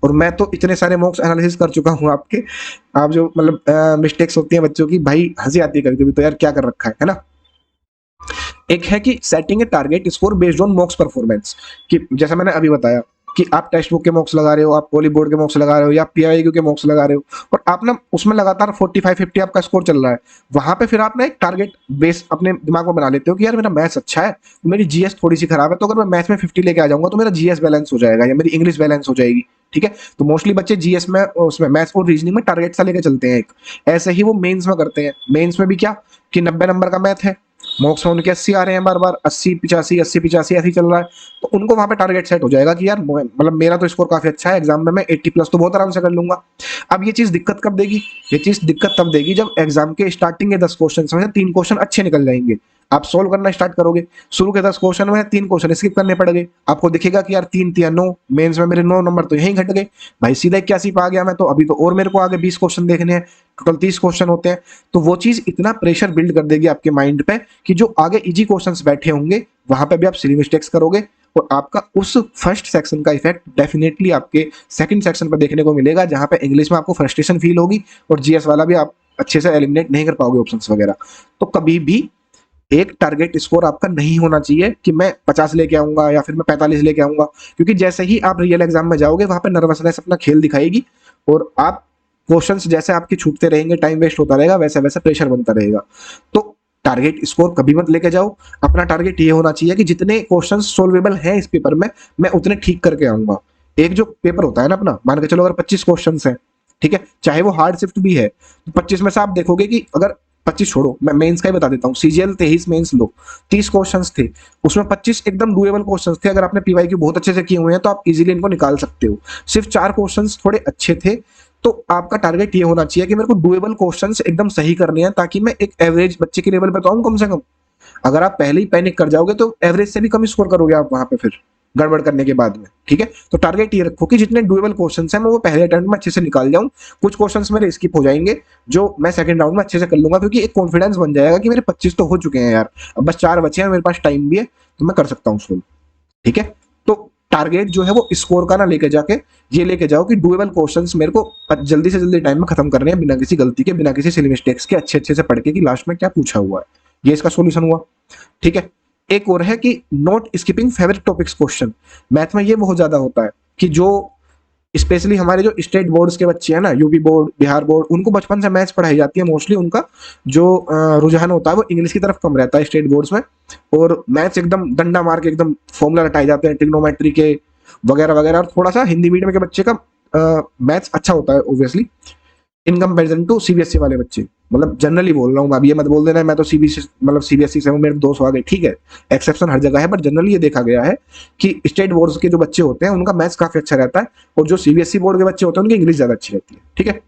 और मैं तो इतने सारे मॉक्स एनालिसिस कर चुका हूं आपके, आप जो मतलब मिस्टेक्स होती हैं बच्चों की, भाई हंसी आती है कभी कभी, तो यार क्या कर रखा है ना। एक है कि setting A target score based on मॉक्स performance, कि जैसा मैंने अभी बताया कि आप टेक्स्ट बुक के मॉक्स लगा रहे हो, आप पॉली बोर्ड के मॉक्स लगा रहे हो, या पीआईक्यू के मॉक्स लगा रहे हो, और आप ना उसमें लगातार 45-50 आपका स्कोर चल रहा है, वहां पे फिर आप ना एक टारगेट बेस अपने दिमाग में बना लेते हो कि यार मेरा मैथ्स अच्छा है, मेरी जीएस थोड़ी सी खराब है, तो अगर मैं मैथ्स में 50 लेके आ जाऊंगा तो मेरा जीएस बैलेंस हो जाएगा या मेरी इंग्लिश बैलेंस हो जाएगी, ठीक है। तो मोस्टली बच्चे जीएस में, उसमें मैथ्स और रीजनिंग में टारगेट सा लेके चलते हैं एक, ऐसे ही वो मेंस में करते हैं। मेंस में भी क्या कि 90 नंबर का मैथ है, मॉक्स में उनके 80 आ रहे हैं बार बार, 80-85 80-85 ऐसे ही चल रहा है, तो उनको वहां पे टारगेट सेट हो जाएगा कि यार मतलब मेरा तो स्कोर काफी अच्छा है, एग्जाम में मैं 80 प्लस तो बहुत आराम से कर लूंगा। अब ये चीज दिक्कत कब देगी? ये चीज दिक्कत तब देगी जब एग्जाम के स्टार्टिंग के 10 क्वेश्चन में से 3 क्वेश्चन अच्छे निकल जाएंगे, आप सोल्व करना स्टार्ट करोगे, शुरू के 10 क्वेश्चन में 3 क्वेश्चन स्किप करने पड़ेंगे, आपको दिखेगा कि यार 3-3-9, मेंस में मेरे 9 नंबर तो यहीं घट गए, भाई सीधा 81 पे आ गया मैं, तो अभी तो और मेरे को आगे 20 क्वेश्चन देखने हैं, टोटल 30 क्वेश्चन होते हैं। तो वो चीज इतना प्रेशर बिल्ड कर देगी आपके माइंड पे कि जो आगे इजी क्वेश्चंस बैठे होंगे वहां पे भी आप सिली मिस्टेक्स करोगे, और आपका उस फर्स्ट सेक्शन का इफेक्ट डेफिनेटली आपके सेकंड सेक्शन पर देखने को मिलेगा, जहां पे इंग्लिश में आपको फ्रस्ट्रेशन फील होगी और जीएस वाला भी आप अच्छे से एलिमिनेट नहीं कर पाओगे ऑप्शंस वगैरह। तो कभी भी एक टारगेट स्कोर आपका नहीं होना चाहिए कि मैं 50 लेके आऊंगा या फिर मैं 45 लेके आऊंगा, क्योंकि जैसे ही आप रियल एग्जाम में जाओगे वहां पे नर्वसनेस अपना खेल दिखाएगी, और आप क्वेश्चंस जैसे आपके छूटते रहेंगे, टाइम वेस्ट होता रहेगा, वैसे वैसे प्रेशर बनता रहेगा। तो टारगेट स्कोर कभी मत लेके जाओ, अपना टारगेट ये होना चाहिए कि जितने क्वेश्चंस सोल्वेबल हैं इस पेपर में मैं उतने ठीक करके आऊंगा। एक जो पेपर होता है ना अपना, मान के चलो अगर 25 क्वेश्चंस हैं, ठीक है, चाहे वो हार्ड शिफ्ट भी है, तो 25 में से आप देखोगे कि अगर 25 छोड़ो, मैं मेंस का ही बता देता हूँ, सीजीएल 23 मेंस लो, 30 क्वेश्चंस थे, उसमें 25 एकदम डुएबल क्वेश्चंस थे, अगर आपने पीवाईक्यू बहुत अच्छे से किए हुए हैं तो आप इजीली इनको निकाल सकते हो। सिर्फ 4 क्वेश्चंस थोड़े अच्छे थे, तो आपका टारगेट ये होना चाहिए कि मेरे को डुएबल क्वेश्चंस एकदम सही करने हैं, ताकि मैं एक एवरेज बच्चे के लेवल पे तो आऊं कम से कम। अगर आप पहले ही पैनिक कर जाओगे तो एवरेज से भी कम स्कोर करोगे आप वहां पे फिर गड़बड़ करने के बाद में, ठीक है। तो टारगेट ये रखो कि जितने डुएबल क्वेश्चंस हैं मैं वो पहले अटेम्प्ट में अच्छे से निकाल जाऊं, कुछ क्वेश्चंस मेरे स्किप हो जाएंगे जो मैं सेकंड राउंड में अच्छे से कर लूंगा, क्योंकि एक कॉन्फिडेंस बन जाएगा कि मेरे 25 तो हो चुके हैं यार, अब बस 4 बचे हैं, मेरे पास टाइम भी है तो मैं कर सकता हूँ सोल्व, ठीक है। तो टारगेट जो है वो स्कोर का ना लेके जाके ये लेके जाओ कि डुएबल क्वेश्चंस मेरे को जल्दी से जल्दी टाइम में खत्म करने हैं, बिना किसी गलती के, बिना किसी सिली मिस्टेक्स के, अच्छे अच्छे से पढ़ के कि लास्ट में क्या पूछा हुआ है, ये इसका सोल्यूशन हुआ, ठीक है। एक और है कि note skipping favourite topics question. Math में ये बहुत ज्यादा होता है कि जो स्पेशली हमारे जो स्टेट बोर्ड्स के बच्चे हैं ना, यूपी बोर्ड, बिहार बोर्ड, उनको बचपन से मैथ्स पढ़ाई जाती है। मोस्टली उनका जो रुझान होता है वो इंग्लिश की तरफ कम रहता है स्टेट बोर्ड्स में, और मैथ्स एकदम डंडा मार के एकदम फॉर्मूला रटाए जाते हैं ट्रिग्नोमेट्री के वगैरह वगैरह। और थोड़ा सा हिंदी मीडियम के बच्चे का मैथ्स अच्छा होता है obviously in comparison to CBSE वाले बच्चे। मतलब जनरली बोल रहा हूँ, अब ये मत बोल देना मैं तो सीबीएसई मतलब सीबीएसई से हूँ मेरे 200 आ गए, ठीक है, एक्सेप्शन हर जगह है, बट जनरली ये देखा गया है कि स्टेट बोर्ड्स के जो बच्चे होते हैं उनका मैथ्स काफी अच्छा रहता है, और जो सीबीएसई बोर्ड के बच्चे होते हैं उनकी इंग्लिश ज्यादा अच्छी रहती है, ठीक है।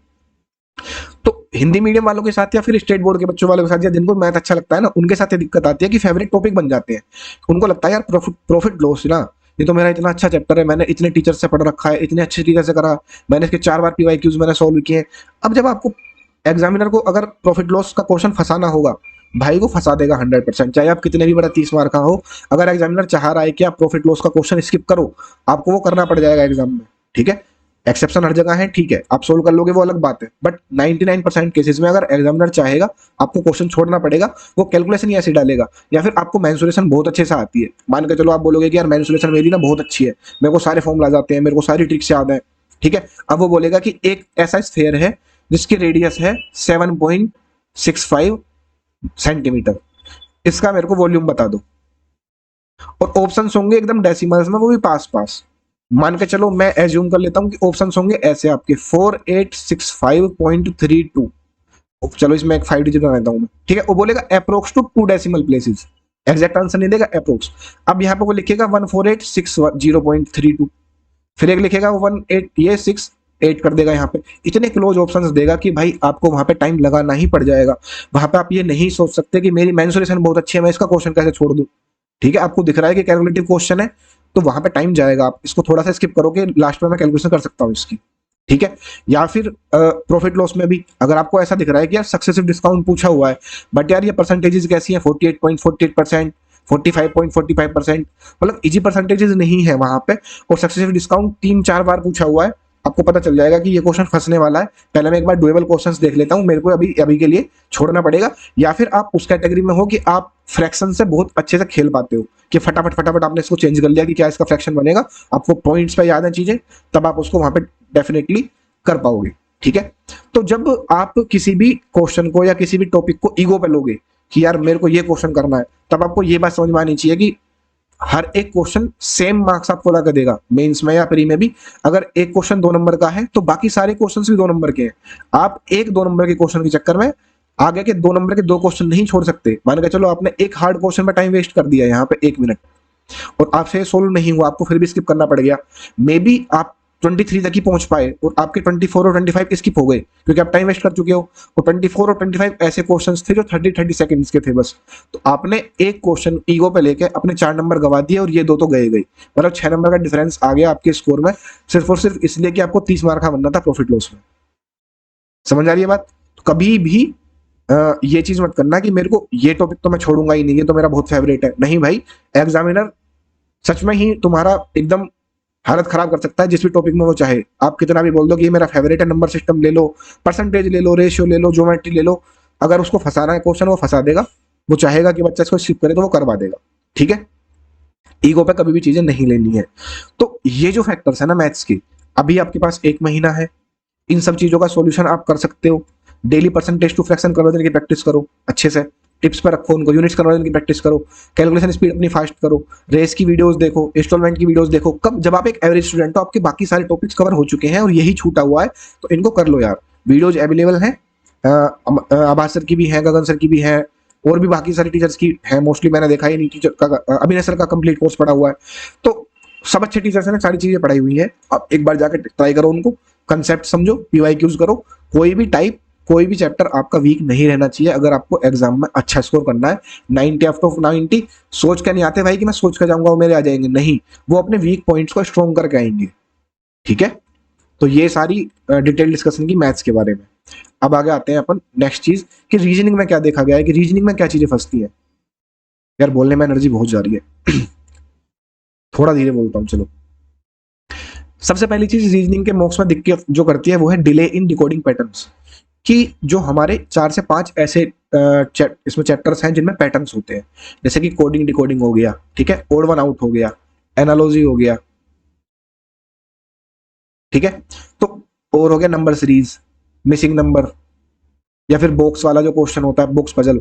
तो हिंदी मीडियम वालों के साथ या फिर स्टेट बोर्ड के बच्चों वालों के साथ, या जिनको मैथ अच्छा लगता है ना, उनके साथ ये दिक्कत आती है कि फेवरेट टॉपिक बन जाते हैं। उनको लगता है यार प्रॉफिट लॉस ना, ये तो मेरा इतना अच्छा चैप्टर है, मैंने इतने टीचर से पढ़ रखा है, इतने अच्छे टीचर से करा, मैंने इसके 4 बार पीवाईक्यूज मैंने सॉल्व किए हैं। अब जब आपको एग्जामिनर को अगर प्रॉफिट लॉस का क्वेश्चन फंसाना होगा, भाई वो फंसा देगा 100%, चाहे आप कितने भी बड़ा 30 मार्क का हो। अगर एग्जामिनर चाह रहा है कि आप प्रॉफिट लॉस का क्वेश्चन स्किप करो, आपको वो करना पड़ जाएगा एग्जाम में, ठीक है। एक्सेप्शन हर जगह है, ठीक है, आप सोल्व कर लोगे वो अलग बात है, बट 99% केसेस में अगर एग्जामिनर चाहेगा आपको क्वेश्चन छोड़ना पड़ेगा, वो कैलकुलेशन ही ऐसे डालेगा, या फिर आपको मैंसुरेशन बहुत अच्छे से आती है, मान के चलो आप बोलोगे कि यार मैंसुरेशन मेरी ना बहुत अच्छी है, मेरे को सारे फॉर्मूला आते हैं, मेरे को सारी ट्रिक्स याद है, ठीक है। अब वो बोलेगा कि एक ऐसा स्फीयर है जिसकी रेडियस है 7.65 सेंटीमीटर, इसका मेरे को वॉल्यूम बता दो, और ऑप्शंस होंगे एकदम डेसिमल्स में, वो भी पास पास। मान के चलो मैं एज्यूम कर लेता हूं कि ऑप्शंस होंगे ऐसे आपके 4865.32, चलो इसमें एक 5 डिजिट बना देता हूं मैं, ठीक है। वो बोलेगा approx to 2 decimal places, exact answer नहीं देगा, अप्रोक्स। अब यहाँ पे वो लिखेगा 14860.32, फिर एक लिखेगा 18 ये 68 कर देगा, यहाँ पे इतने क्लोज ऑप्शंस देगा कि भाई आपको वहां पे टाइम लगाना ही पड़ जाएगा। वहां पे आप ये नहीं सोच सकते कि मेरी मैंसुरेशन बहुत अच्छी है, मैं इसका क्वेश्चन कैसे छोड़ दूं, ठीक है। आपको दिख रहा है कि कैलकुलेटिव क्वेश्चन है, तो वहां पे टाइम जाएगा, आप इसको थोड़ा सा स्किप करोगे, लास्ट में मैं कैलकुलेशन कर सकता हूँ इसकी, ठीक है। या फिर प्रॉफिट लॉस में भी अगर आपको ऐसा दिख रहा है कि यार सक्सेसिव डिस्काउंट पूछा हुआ है, बट यार ये परसेंटेजेस कैसी है, 48.48%, 45.45%, मतलब इजी परसेंटेजेस नहीं है वहां पे, और सक्सेसिव डिस्काउंट 3-4 बार पूछा हुआ है, आपको पता चल जाएगा कि ये क्वेश्चन फंसने वाला है, पहले मैं एक बार डुएबल क्वेश्चंस देख लेता हूँ, मेरे को अभी अभी के लिए छोड़ना पड़ेगा। या फिर आप उस कैटेगरी में हो कि आप फ्रैक्शन से बहुत अच्छे से खेल पाते हो, कि फटाफट फटाफट आपने इसको चेंज कर लिया कि क्या इसका फ्रैक्शन बनेगा, आपको पॉइंट्स पे याद है चीजें, तब आप उसको वहां पे डेफिनेटली कर पाओगे, ठीक है। तो जब आप किसी भी क्वेश्चन को या किसी भी टॉपिक को ईगो पे लोगे कि यार मेरे को ये क्वेश्चन करना है, तब आपको ये बात समझ में आनी चाहिए कि हर एक क्वेश्चन सेम मार्क्स आपको लगा देगा, मेंस में या प्री में भी। अगर एक क्वेश्चन 2 नंबर का है तो बाकी सारे क्वेश्चंस भी 2 नंबर के हैं, आप एक 2 नंबर के क्वेश्चन के चक्कर में आगे के 2 नंबर के 2 क्वेश्चन नहीं छोड़ सकते। मान के चलो आपने एक हार्ड क्वेश्चन में टाइम वेस्ट कर दिया यहाँ पे 1 मिनट, और आपसे सोल्व नहीं हुआ, आपको फिर भी स्किप करना पड़ गया, मे बी आप 23 तक ही पहुंच पाए और आपके 24 और 25 स्किप हो गए क्योंकि आप टाइम वेस्ट कर चुके हो, और 24 और 25 ऐसे क्वेश्चंस थे जो 30-30 सेकंड्स के थे बस। तो आपने एक क्वेश्चन ईगो पे लेके अपने 4 नंबर गवा दिए, और ये 2 तो गए गए, मतलब 6 नंबर का डिफरेंस आ गया आपके स्कोर में, सिर्फ और सिर्फ इसलिए कि आपको 30 मार्क का बनना था प्रॉफिट लॉस में। समझ आ रही है बात? तो कभी भी ये चीज मत करना कि मेरे को ये टॉपिक तो मैं छोड़ूंगा ही नहीं, ये तो मेरा बहुत फेवरेट है, नहीं भाई। एग्जामिनर सच में ही तुम्हारा एकदम हालत खराब कर सकता है जिस भी टॉपिक में वो चाहे, आप कितना भी बोल दो कि ये मेरा फेवरेट है, नंबर सिस्टम ले लो, परसेंटेज ले लो, रेशियो ले लो, ज्योमेट्री ले लो, अगर उसको फंसाना है क्वेश्चन वो फंसा देगा, वो चाहेगा कि बच्चा इसको स्किप करे तो वो करवा देगा, ठीक है। ईगो पे कभी भी चीजें नहीं लेनी है। तो ये जो फैक्टर्स है ना मैथ्स के, अभी आपके पास 1 महीना है, इन सब चीजों का सॉल्यूशन आप कर सकते हो। Daily percentage to fraction conversion की प्रैक्टिस करो अच्छे से, टिप्स पर रखो उनको, यूनिट्स कन्वर्जन की प्रैक्टिस करो, कैलकुलेशन स्पीड अपनी फास्ट करो, रेस की वीडियोस देखो, इंस्टॉलमेंट की वीडियोस देखो। कब जब आप एक एवरेज स्टूडेंट हो, आपके बाकी सारे टॉपिक्स कवर हो चुके हैं और यही छूटा हुआ है, तो इनको कर लो यार। वीडियोज अवेलेबल हैं, आभास सर की भी है, गगन सर की भी है, और भी बाकी सारे टीचर्स की है, मोस्टली मैंने देखा ही नहीं टीचर का, अभिनय सर का कंप्लीट कोर्स पड़ा हुआ है, तो सब अच्छे टीचर्स ने सारी चीजें पढ़ाई हुई है। आप एक बार जाकर ट्राई करो उनको, कंसेप्ट समझो, पीवाईक्यूज करो, कोई भी टाइप कोई भी चैप्टर आपका वीक नहीं रहना चाहिए अगर आपको एग्जाम में अच्छा स्कोर करना है। 90 आउट ऑफ 90 सोच के नहीं आते भाई कि मैं सोच के जाऊंगा वो मेरे आ जाएंगे, नहीं, वो अपने वीक पॉइंट्स को स्ट्रॉन्ग करके आएंगे, ठीक है। तो ये सारी डिटेल डिस्कशन की मैथ्स के बारे में। अब आगे आते हैं अपन नेक्स्ट चीज कि रीजनिंग में क्या देखा गया है, कि रीजनिंग में क्या चीजें फंसती है। यार बोलने में एनर्जी बहुत जा रही है थोड़ा धीरे बोलता हूँ चलो। सबसे पहली चीज रीजनिंग के मॉक्स में दिक्कत जो करती है वो है डिले इन डिकोडिंग पैटर्न्स, कि जो हमारे 4 से 5 ऐसे इसमें चैप्टर्स हैं जिनमें पैटर्न्स होते हैं, जैसे कि कोडिंग डिकोडिंग हो गया, ठीक है, ओड वन आउट हो गया, एनालॉजी हो गया, ठीक है। तो और हो गया नंबर सीरीज, मिसिंग नंबर, या फिर बॉक्स वाला जो क्वेश्चन होता है, बॉक्स पजल।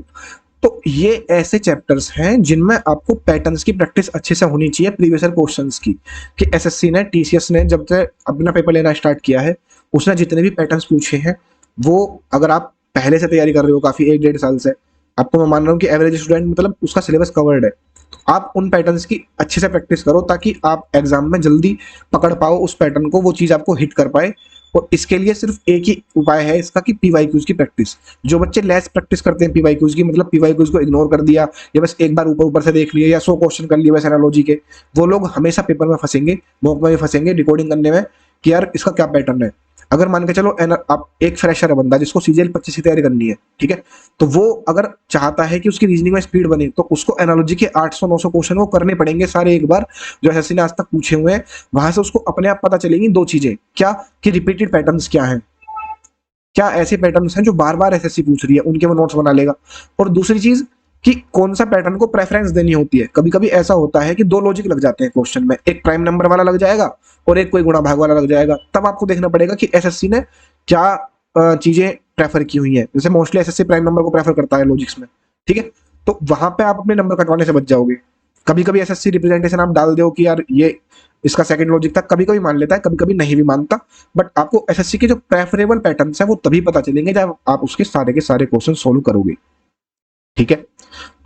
तो ये ऐसे चैप्टर्स हैं जिनमें आपको पैटर्न्स की प्रैक्टिस अच्छे से होनी चाहिए प्रीवियस ईयर क्वेश्चंस की। कि एसएससी ने, टीसीएस ने जब से अपना पेपर लेना स्टार्ट किया है, उसने जितने भी पैटर्न्स पूछे हैं, वो अगर आप पहले से तैयारी कर रहे हो काफी 1-1.5 साल से, आपको मैं मान रहा हूँ कि एवरेज स्टूडेंट मतलब उसका सिलेबस कवर्ड है, तो आप उन पैटर्न्स की अच्छे से प्रैक्टिस करो ताकि आप एग्जाम में जल्दी पकड़ पाओ उस पैटर्न को, वो चीज आपको हिट कर पाए। और इसके लिए सिर्फ एक ही उपाय है इसका, कि पीवाईक्यूज की प्रैक्टिस। जो बच्चे लेस प्रैक्टिस करते हैं पीवाईक्यूज की, मतलब पीवाईक्यूज को इग्नोर कर दिया या बस एक बार ऊपर ऊपर से देख लिया या 100 क्वेश्चन कर लिए बस एनालॉजी के, वो लोग हमेशा पेपर में फंसेंगे, मॉक में भी फंसेंगे, रिकॉर्डिंग करने में कि यार इसका क्या पैटर्न है। अगर मान के चलो आप एक फ्रेशर है बंदा जिसको सीजीएल 25 की तैयारी करनी है, ठीक है, तो वो अगर चाहता है कि उसकी रीजनिंग में स्पीड बने, तो उसको एनालॉजी के 800-900 क्वेश्चन वो करने पड़ेंगे सारे एक बार, जो एसएससी ने आज तक पूछे हुए हैं। वहां से उसको अपने आप पता चलेंगी दो चीजें, क्या कि रिपीटेड पैटर्न्स क्या हैं, क्या ऐसे पैटर्न्स हैं जो बार बार एसएससी पूछ रही है, उनके वो नोट्स बना लेगा। और दूसरी चीज कि कौन सा पैटर्न को प्रेफरेंस देनी होती है। कभी कभी ऐसा होता है कि दो लॉजिक लग जाते हैं क्वेश्चन में, एक प्राइम नंबर वाला लग जाएगा और एक कोई गुणा भाग वाला लग जाएगा। तब आपको देखना पड़ेगा कि एसएससी ने क्या चीजें प्रेफर की हुई है। जैसे मोस्टली एसएससी प्राइम नंबर को प्रेफर करता है लॉजिक्स में, ठीक है, तो वहां पे आप अपने नंबर कटवाने से बच जाओगे। कभी कभी एसएससी रिप्रेजेंटेशन आप डाल दो कि यार ये इसका सेकंड लॉजिक था, कभी कभी मान लेता है, कभी कभी नहीं भी मानता। बट आपको एसएससी के जो प्रेफरेबल पैटर्न्स हैं वो तभी पता चलेंगे जब आप उसके सारे के सारे क्वेश्चन सोल्व करोगे, ठीक है।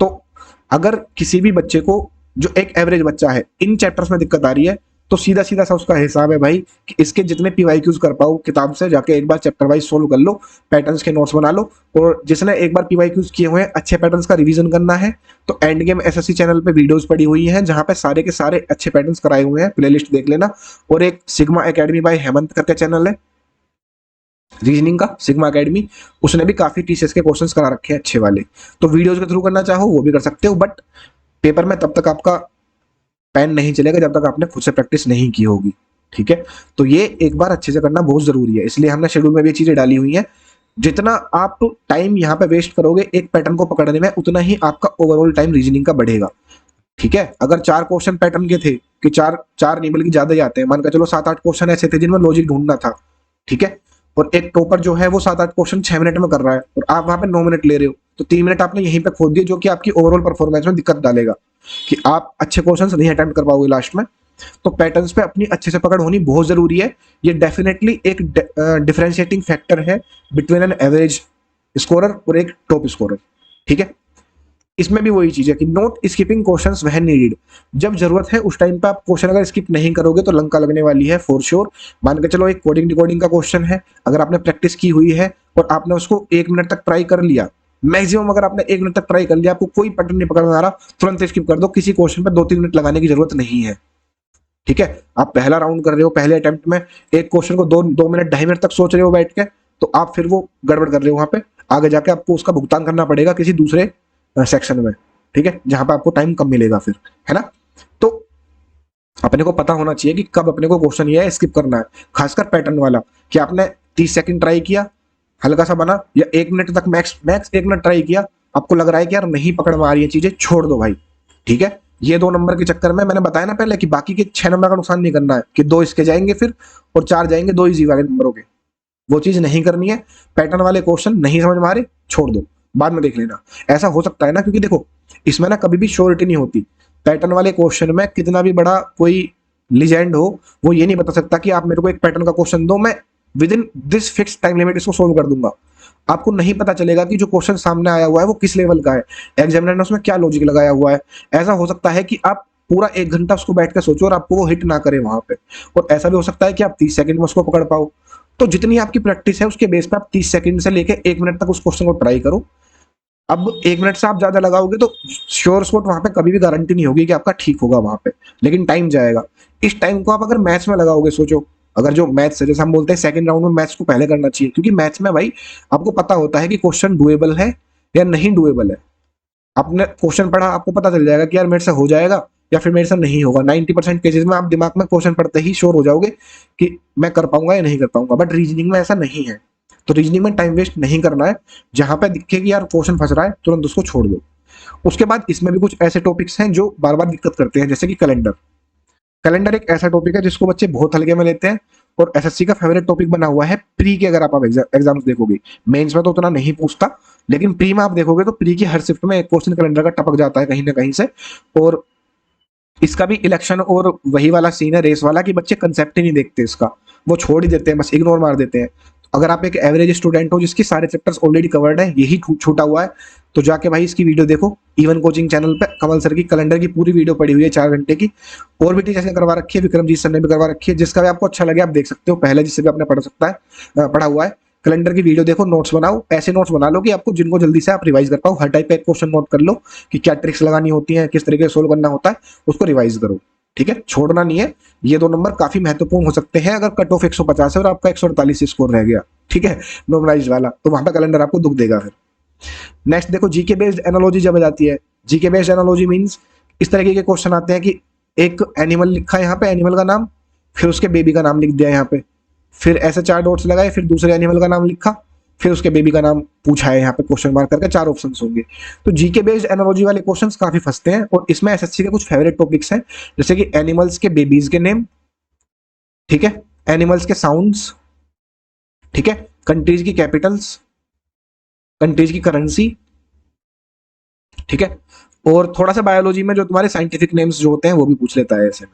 तो अगर किसी भी बच्चे को, जो एक एवरेज बच्चा है, इन चैप्टर्स में दिक्कत आ रही है, तो सीधा सीधा सा उसका हिसाब है भाई कि इसके जितने पीवाईक्यूज कर पाओ किताब से जाके एक बार चैप्टर वाइज सोल्व कर लो, पैटर्न्स के नोट्स बना लो। और जिसने एक बार पीवाईक्यूज किए हुए हैं, अच्छे पैटर्न्स का रिवीजन करना है, तो एंड गेम एसएससी चैनल पे वीडियोस पड़ी हुई हैं जहां पे सारे के सारे अच्छे पैटर्न्स कराए हुए हैं, प्लेलिस्ट देख लेना। और एक सिग्मा एकेडमी बाय हेमंत करके चैनल है रीजनिंग का, सिग्मा एकेडमी, उसने भी काफी टीसीएस के क्वेश्चंस करा रखे हैं अच्छे वाले। तो वीडियोस के थ्रू करना चाहो वो भी कर सकते हो, बट पेपर में तब तक आपका पेन नहीं चलेगा जब तक आपने खुद से प्रैक्टिस नहीं की होगी, ठीक है। तो ये एक बार अच्छे से करना बहुत जरूरी है, इसलिए हमने शेड्यूल में भी ये चीजें डाली हुई हैं। जितना आप टाइम यहाँ पे वेस्ट करोगे एक पैटर्न को पकड़ने में, उतना ही आपका ओवरऑल टाइम रीजनिंग का बढ़ेगा, ठीक है। अगर 4 क्वेश्चन पैटर्न के थे, कि चार चार नहीं बल्कि ज्यादा ही आते हैं, मान कर चलो 7-8 क्वेश्चन ऐसे थे जिनमें लॉजिक ढूंढना था, ठीक है, और एक टॉपर जो है वो 7-8 क्वेश्चन 6 मिनट में कर रहा है और आप वहां पे 9 मिनट ले रहे हो, तो 3 मिनट आपने यहीं पे खो दिए, जो कि आपकी ओवरऑल परफॉर्मेंस में दिक्कत डालेगा कि आप अच्छे क्वेश्चन नहीं अटेम्प्ट कर पाओगे लास्ट में। तो पैटर्न्स पे अपनी अच्छे से पकड़ होनी बहुत जरूरी है। ये डेफिनेटली एक डिफरेंशिएटिंग फैक्टर है बिटवीन एन एवरेज स्कोरर और एक टॉप स्कोरर, ठीक है। इसमें भी वही चीज है कि नोट स्किपिंग क्वेश्चंस वह नीडेड, जब जरूरत है उस टाइम पे आप क्वेश्चन अगर स्किप नहीं करोगे तो लंका लगने वाली है फॉर श्योर। मान के चलो एक कोडिंग डिकोडिंग का क्वेश्चन है, अगर आपने प्रैक्टिस की हुई है और आपने उसको 1 मिनट तक ट्राई कर लिया, मैक्सिमम अगर आपने 1 मिनट तक ट्राई कर लिया, आपको कोई पैटर्न नहीं पकड़ में आ रहा, तुरंत स्किप कर दो, किसी क्वेश्चन पर 2-3 मिनट लगाने की जरूरत नहीं है, ठीक है। आप पहला राउंड कर रहे हो, पहले अटेम्प्ट में एक क्वेश्चन को 2 मिनट 2.5 मिनट तक सोच रहे हो बैठ के, तो आप फिर वो गड़बड़ कर रहे हो, वहां पे आगे जाके आपको उसका भुगतान करना पड़ेगा किसी दूसरे सेक्शन में, ठीक है, जहां पे आपको टाइम कम मिलेगा फिर, है ना। तो अपने को पता होना चाहिए कि कब अपने को क्वेश्चन ये है स्किप करना है, खासकर पैटर्न वाला, कि आपने 30 सेकंड ट्राई किया, हल्का सा बना, या 1 मिनट तक मैक्स मैक्स 1 मिनट ट्राई किया, आपको लग रहा है कि यार नहीं पकड़ में आ रही है चीजें, छोड़ दो भाई, ठीक है। ये 2 नंबर के चक्कर में मैंने बताया ना पहले कि बाकी के 6 नंबर का नुकसान नहीं करना है, कि 2 इसके जाएंगे फिर और 4 जाएंगे 2 इजी वाले नंबरों के, वो चीज नहीं करनी है। पैटर्न वाले क्वेश्चन नहीं समझ में आ रहे, छोड़ दो, बाद में देख लेना। ऐसा हो सकता है ना, क्योंकि देखो इसमें ना कभी भी श्योरिटी नहीं होती। पैटर्न वाले क्वेश्चन में कितना भी बड़ा कोई लीजेंड हो, वो ये नहीं बता सकता कि आप मेरे को एक पैटर्न का क्वेश्चन दो, मैं with in this fix time limit इसको सोल्व कर दूंगा। आपको नहीं पता चलेगा कि जो क्वेश्चन सामने आया हुआ है वो किस लेवल का है, एग्जामिनर ने उसमें क्या लॉजिक लगाया हुआ है। ऐसा हो सकता है कि आप पूरा 1 घंटा उसको बैठ कर सोचो और आपको वो हिट ना करे वहां पे, और ऐसा भी हो सकता है कि आप 30 सेकंड में उसको पकड़ पाओ। तो जितनी आपकी प्रैक्टिस है उसके बेस पे आप 30 सेकंड से लेके 1 मिनट तक उस क्वेश्चन को ट्राई करो। अब 1 मिनट से आप ज्यादा लगाओगे तो श्योर स्पॉट वहां पे कभी भी गारंटी नहीं होगी कि आपका ठीक होगा वहां पे, लेकिन टाइम जाएगा। इस टाइम को आप अगर मैथ्स में लगाओगे, सोचो अगर जो मैथ्स है, जैसे हम बोलते हैं सेकंड राउंड में मैथ्स को पहले करना चाहिए, क्योंकि मैथ्स में भाई आपको पता होता है कि क्वेश्चन डुएबल है या नहीं डुएबल है। आपने क्वेश्चन पढ़ा, आपको पता चल जाएगा कि यार मेरे से हो जाएगा या फिर मेरे से नहीं होगा। 90% केसेस में आप दिमाग में क्वेश्चन पढ़ते ही श्योर हो जाओगे कि मैं कर पाऊंगा या नहीं कर पाऊंगा। बट रीजनिंग में ऐसा नहीं है, तो रीजनिंग में टाइम वेस्ट नहीं करना है। जहां पे दिखे कि यार क्वेश्चन फंस रहा है, तुरंत उसको छोड़ दो। उसके बाद इसमें भी कुछ ऐसे टॉपिक्स हैं जो बार बार दिक्कत करते हैं, जैसे कि कैलेंडर। कैलेंडर एक ऐसा टॉपिक है जिसको बच्चे बहुत हल्के में लेते हैं और एसएससी का फेवरेट टॉपिक बना हुआ है प्री के। अगर आप एग्जाम्स देखोगे, मेंस में तो उतना नहीं पूछता, लेकिन प्री में आप देखोगे तो प्री की हर शिफ्ट में एक क्वेश्चन कैलेंडर का टपक जाता है कहीं ना कहीं से। और इसका भी इलेक्शन और वही वाला सीन है रेस वाला कि बच्चे कंसेप्ट ही नहीं देखते इसका, वो छोड़ ही देते हैं, बस इग्नोर मार देते हैं। अगर आप एक एवरेज स्टूडेंट हो जिसके सारे चैप्टर्स ऑलरेडी कवर्ड है, यही छूटा हुआ है, तो जाके भाई इसकी वीडियो देखो। इवन कोचिंग चैनल पे कमल सर की कैलेंडर की पूरी वीडियो पड़ी हुई है 4 घंटे की। और भी टीचर्स ने करवा रखी है, विक्रमजीत सर ने भी करवा रखी है, जिसका भी आपको अच्छा लगे आप देख सकते हो, पहले जिससे भी आपने पढ़ा हुआ है। कैलेंडर की वीडियो देखो, नोट्स बनाओ, ऐसे नोट्स बना लो कि आपको जिनको जल्दी से आप रिवाइज कर पाओ। हर टाइप का एक क्वेश्चन नोट कर लो कि क्या ट्रिक्स लगानी होती है, किस तरीके से सोल्व करना होता है, उसको रिवाइज करो। ठीक है, छोड़ना नहीं है। ये 2 नंबर काफी महत्वपूर्ण हो सकते हैं अगर कट ऑफ 150 है और आपका 148 स्कोर रह गया, ठीक है, नॉर्मलाइज वाला, तो वहां पर कैलेंडर आपको दुख देगा। फिर नेक्स्ट देखो, जीके बेस्ड एनालॉजी जब आ जाती है। जीके बेस्ड एनालॉजी मींस इस तरीके के क्वेश्चन आते हैं कि एक एनिमल लिखा है यहाँ पे, एनिमल का नाम, फिर उसके बेबी का नाम लिख दिया यहाँ पे, फिर ऐसे 4 डॉट्स लगाए, फिर दूसरे एनिमल का नाम लिखा, फिर उसके बेबी का नाम पूछा है यहाँ पे क्वेश्चन मार्क करके, 4 ऑप्शंस होंगे। तो जीके बेस्ड एनालॉजी वाले क्वेश्चंस काफी फंसते हैं, और इसमें एसएससी के कुछ फेवरेट टॉपिक्स हैं, जैसे कि एनिमल्स के बेबीज के नेम, ठीक है, एनिमल्स के साउंड्स, ठीक है, कंट्रीज की कैपिटल्स, कंट्रीज की करेंसी, ठीक है, और थोड़ा सा बायोलॉजी में जो तुम्हारे साइंटिफिक नेम्स जो होते हैं वो भी पूछ लेता है ऐसे में।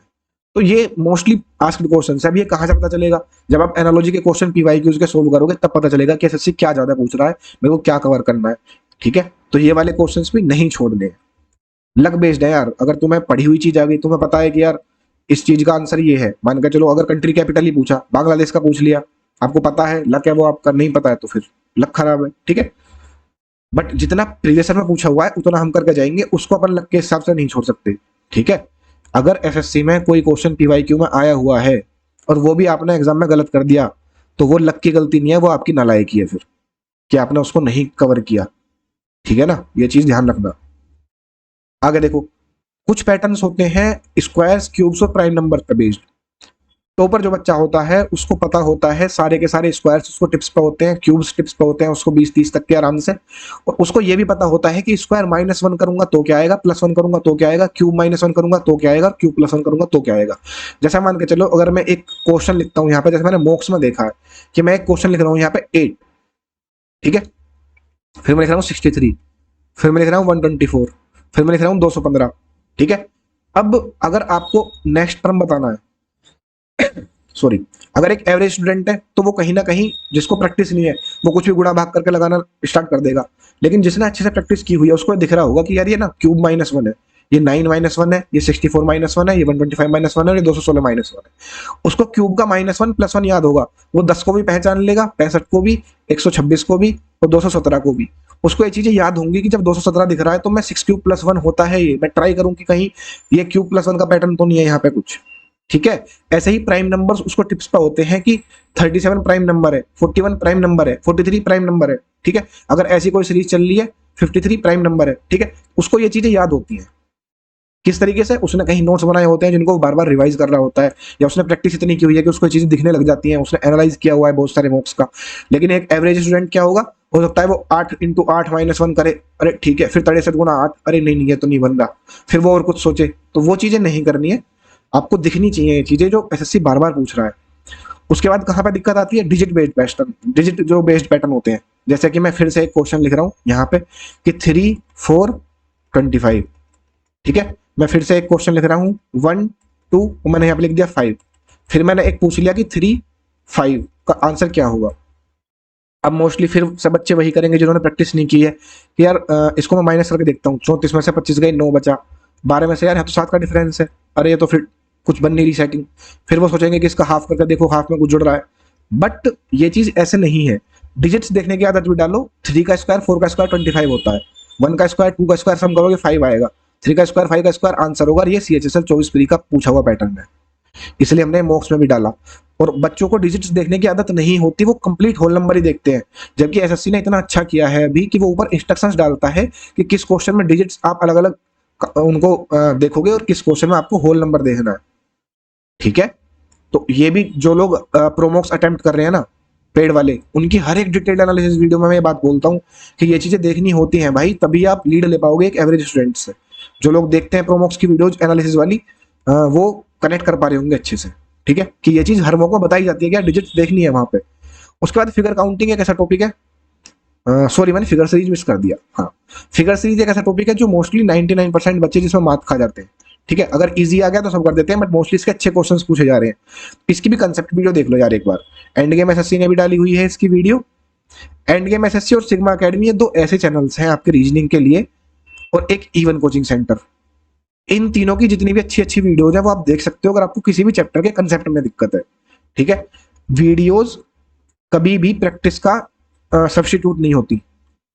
तो ये मोस्टली आस्क्ड क्वेश्चन है। अब ये कहाँ से पता चलेगा? जब आप एनालॉजी के क्वेश्चन पीवाईक्यूज के सोल्व करोगे तब पता चलेगा कि एसएससी क्या ज्यादा पूछ रहा है, मेरे को क्या कवर करना है। ठीक है, तो ये वाले क्वेश्चंस भी नहीं छोड़ने। लक बेस्ड है यार, अगर तुम्हें पढ़ी हुई चीज आ गई, तुम्हें पता है कि यार इस चीज का आंसर ये है, मान के चलो अगर कंट्री कैपिटल ही पूछा, बांग्लादेश का पूछ लिया, आपको पता है, लक है वो आपका, नहीं पता है तो फिर लक खराब है। ठीक है, बट जितना प्रीवियस ईयर में पूछा हुआ है उतना हम करके जाएंगे, उसको अपन लक के हिसाब से नहीं छोड़ सकते। ठीक है, अगर एसएससी में कोई क्वेश्चन पीवाईक्यू में आया हुआ है और वो भी आपने एग्जाम में गलत कर दिया, तो वो लक की गलती नहीं है, वो आपकी नालायकी है फिर, कि आपने उसको नहीं कवर किया। ठीक है ना, ये चीज ध्यान रखना। आगे देखो, कुछ पैटर्न्स होते हैं स्क्वायर्स, क्यूब्स और प्राइम नंबर पर बेस्ड। तो ऊपर जो बच्चा होता है उसको पता होता है सारे के सारे स्क्वायर्स उसको टिप्स पे होते हैं, क्यूब्स टिप्स पे होते हैं उसको 20-30 तक के आराम से। और उसको ये भी पता होता है कि स्क्वायर -1 करूंगा तो क्या आएगा, +1 करूंगा तो क्या आएगा, क्यूब -1 करूंगा तो क्या आएगा, क्यूब +1 करूंगा तो क्या आएगा। जैसा मान के चलो, अगर मैं एक क्वेश्चन लिखता हूँ यहाँ पे, जैसे मैंने मॉक्स में देखा है कि मैं एक क्वेश्चन लिख रहा हूँ यहाँ पे 8, ठीक है, फिर मैं लिख रहा हूँ 63, फिर मैं लिख रहा हूँ 124, फिर मैं लिख रहा हूँ 215। ठीक है, अब अगर आपको नेक्स्ट टर्म बताना है, सॉरी, अगर एक एवरेज स्टूडेंट है तो वो कहीं ना कहीं, जिसको प्रैक्टिस नहीं है, वो कुछ भी गुणा भाग करके लगाना स्टार्ट कर देगा। लेकिन जिसने अच्छे से प्रैक्टिस की हुई है उसको दिख रहा होगा कि यार ये ना क्यूब -1 है, ये 9 -1 है, ये 64 -1 है, ये 125 -1 है, ये 216 -1 है। उसको क्यूब का -1 +1 याद होगा, वो 10 को भी पहचान लेगा, 65 को भी, 126 को भी और 217 को भी। उसको ये चीजें याद होंगी कि जब 217 दिख रहा है तो मैं 6 क्यूब +1 होता है, ये मैं ट्राई करूं कि कहीं ये क्यूब +1 का पैटर्न तो नहीं है यहाँ पे कुछ। ठीक है, ऐसे ही प्राइम नंबर्स उसको टिप्स पे होते हैं कि 37 प्राइम नंबर है, 41 प्राइम नंबर है, 43 प्राइम नंबर है। ठीक है, अगर ऐसी कोई सीरीज चल रही है 53 प्राइम नंबर है। ठीक है, उसको ये चीजें याद होती हैं। किस तरीके से? उसने कहीं नोट्स बनाए होते हैं जिनको बार बार रिवाइज कर रहा होता है, या उसने प्रैक्टिस इतनी की हुई है कि उसको चीजें दिखने लग जाती हैं, उसने एनालाइज किया हुआ है बहुत सारे मॉक्स का। लेकिन एक एवरेज स्टूडेंट क्या होगा, हो सकता है वो 8 × 8 -1 करे, अरे ठीक है, फिर 63 × 8, अरे नहीं नहीं ये तो नहीं बन रहा, फिर वो और कुछ सोचे। तो वो चीजें नहीं करनी है, आपको दिखनी चाहिए ये चीजें जो एसएससी बार बार पूछ रहा है। उसके बाद कहाँ पे दिक्कत आती है? डिजिट बेस्ड पैटर्न, डिजिट जो बेस्ड पैटर्न होते हैं। जैसे कि मैं फिर से एक क्वेश्चन लिख रहा हूँ यहाँ पे कि 3, 4, 25। ठीक है, मैं फिर से एक क्वेश्चन लिख रहा हूँ 1, 2, मैंने यहाँ पे लिख दिया 5। फिर मैंने एक पूछ लिया कि 3, 5 का आंसर क्या होगा। अब मोस्टली फिर सब बच्चे वही करेंगे जिन्होंने प्रैक्टिस नहीं की है कि यार इसको मैं माइनस करके देखता हूँ, 34 में से 25 गए, 9 बचा, 12 में से यार यहाँ तो 7 का डिफरेंस है, अरे ये तो फिर कुछ बन नहीं रही सेटिंग। फिर वो सोचेंगे कि इसका हाफ करके देखो, हाफ में कुछ जुड़ रहा है। बट ये चीज ऐसे नहीं है। डिजिट्स देखने की आदत भी डालो। 3 का स्क्वायर 4 का स्क्वायर 25 होता है, 1 का स्क्वायर 2 का स्क्वायर सम करोगे 5 आएगा, 3 का स्क्वायर 5 का स्क्वायर आंसर होगा। ये CHSL 24 प्री का पूछा हुआ पैटर्न है, इसलिए हमने मॉक्स में भी डाला। और बच्चों को डिजिट्स देखने की आदत नहीं होती, वो कंप्लीट होल नंबर ही देखते हैं। जबकि एसएससी ने इतना अच्छा किया है अभी कि वो ऊपर इंस्ट्रक्शंस डालता है कि किस क्वेश्चन में डिजिट्स आप अलग अलग उनको देखोगे और किस क्वेश्चन में आपको होल नंबर देखना है। ठीक है, तो ये भी जो लोग प्रोमोक्स अटेम्प्ट कर रहे हैं ना, पेड वाले, उनकी हर एक डिटेल्ड एनालिसिस वीडियो में मैं ये बात बोलता हूँ कि ये चीजें देखनी होती हैं भाई, तभी आप लीड ले पाओगे एक एवरेज स्टूडेंट से। जो लोग देखते हैं प्रोमोक्स की वीडियोज एनालिसिस वाली, वो कनेक्ट कर पा रहे होंगे अच्छे से। ठीक है, कि ये चीज हर मौके में बताई जाती है कि यार डिजिट्स देखनी है वहां पे। उसके बाद फिगर काउंटिंग एक ऐसा टॉपिक है, सॉरी मैंने फिगर सीरीज मिस कर दिया, हाँ, फिगर सीरीज एक ऐसा टॉपिक है जो मोस्टली 99% बच्चे जिसमें मात खा जाते हैं। ठीक है, अगर इजी आ गया तो सब कर देते हैं, बट मोस्टली इसके अच्छे क्वेश्चंस पूछे जा रहे हैं। इसकी भी कंसेप्ट वीडियो देख लो यार एक बार, एंड गेम एसएससी ने भी डाली हुई है इसकी वीडियो। एंड गेम एसएससी और सिग्मा एकेडमी, ये दो ऐसे चैनल्स हैं आपके रीजनिंग के लिए, और एक इवन कोचिंग सेंटर। इन तीनों की जितनी भी अच्छी अच्छी वीडियोज है वो आप देख सकते हो अगर आपको किसी भी चैप्टर के कंसेप्ट में दिक्कत है। ठीक है, वीडियोज कभी भी प्रैक्टिस का सब्स्टिट्यूट नहीं होती।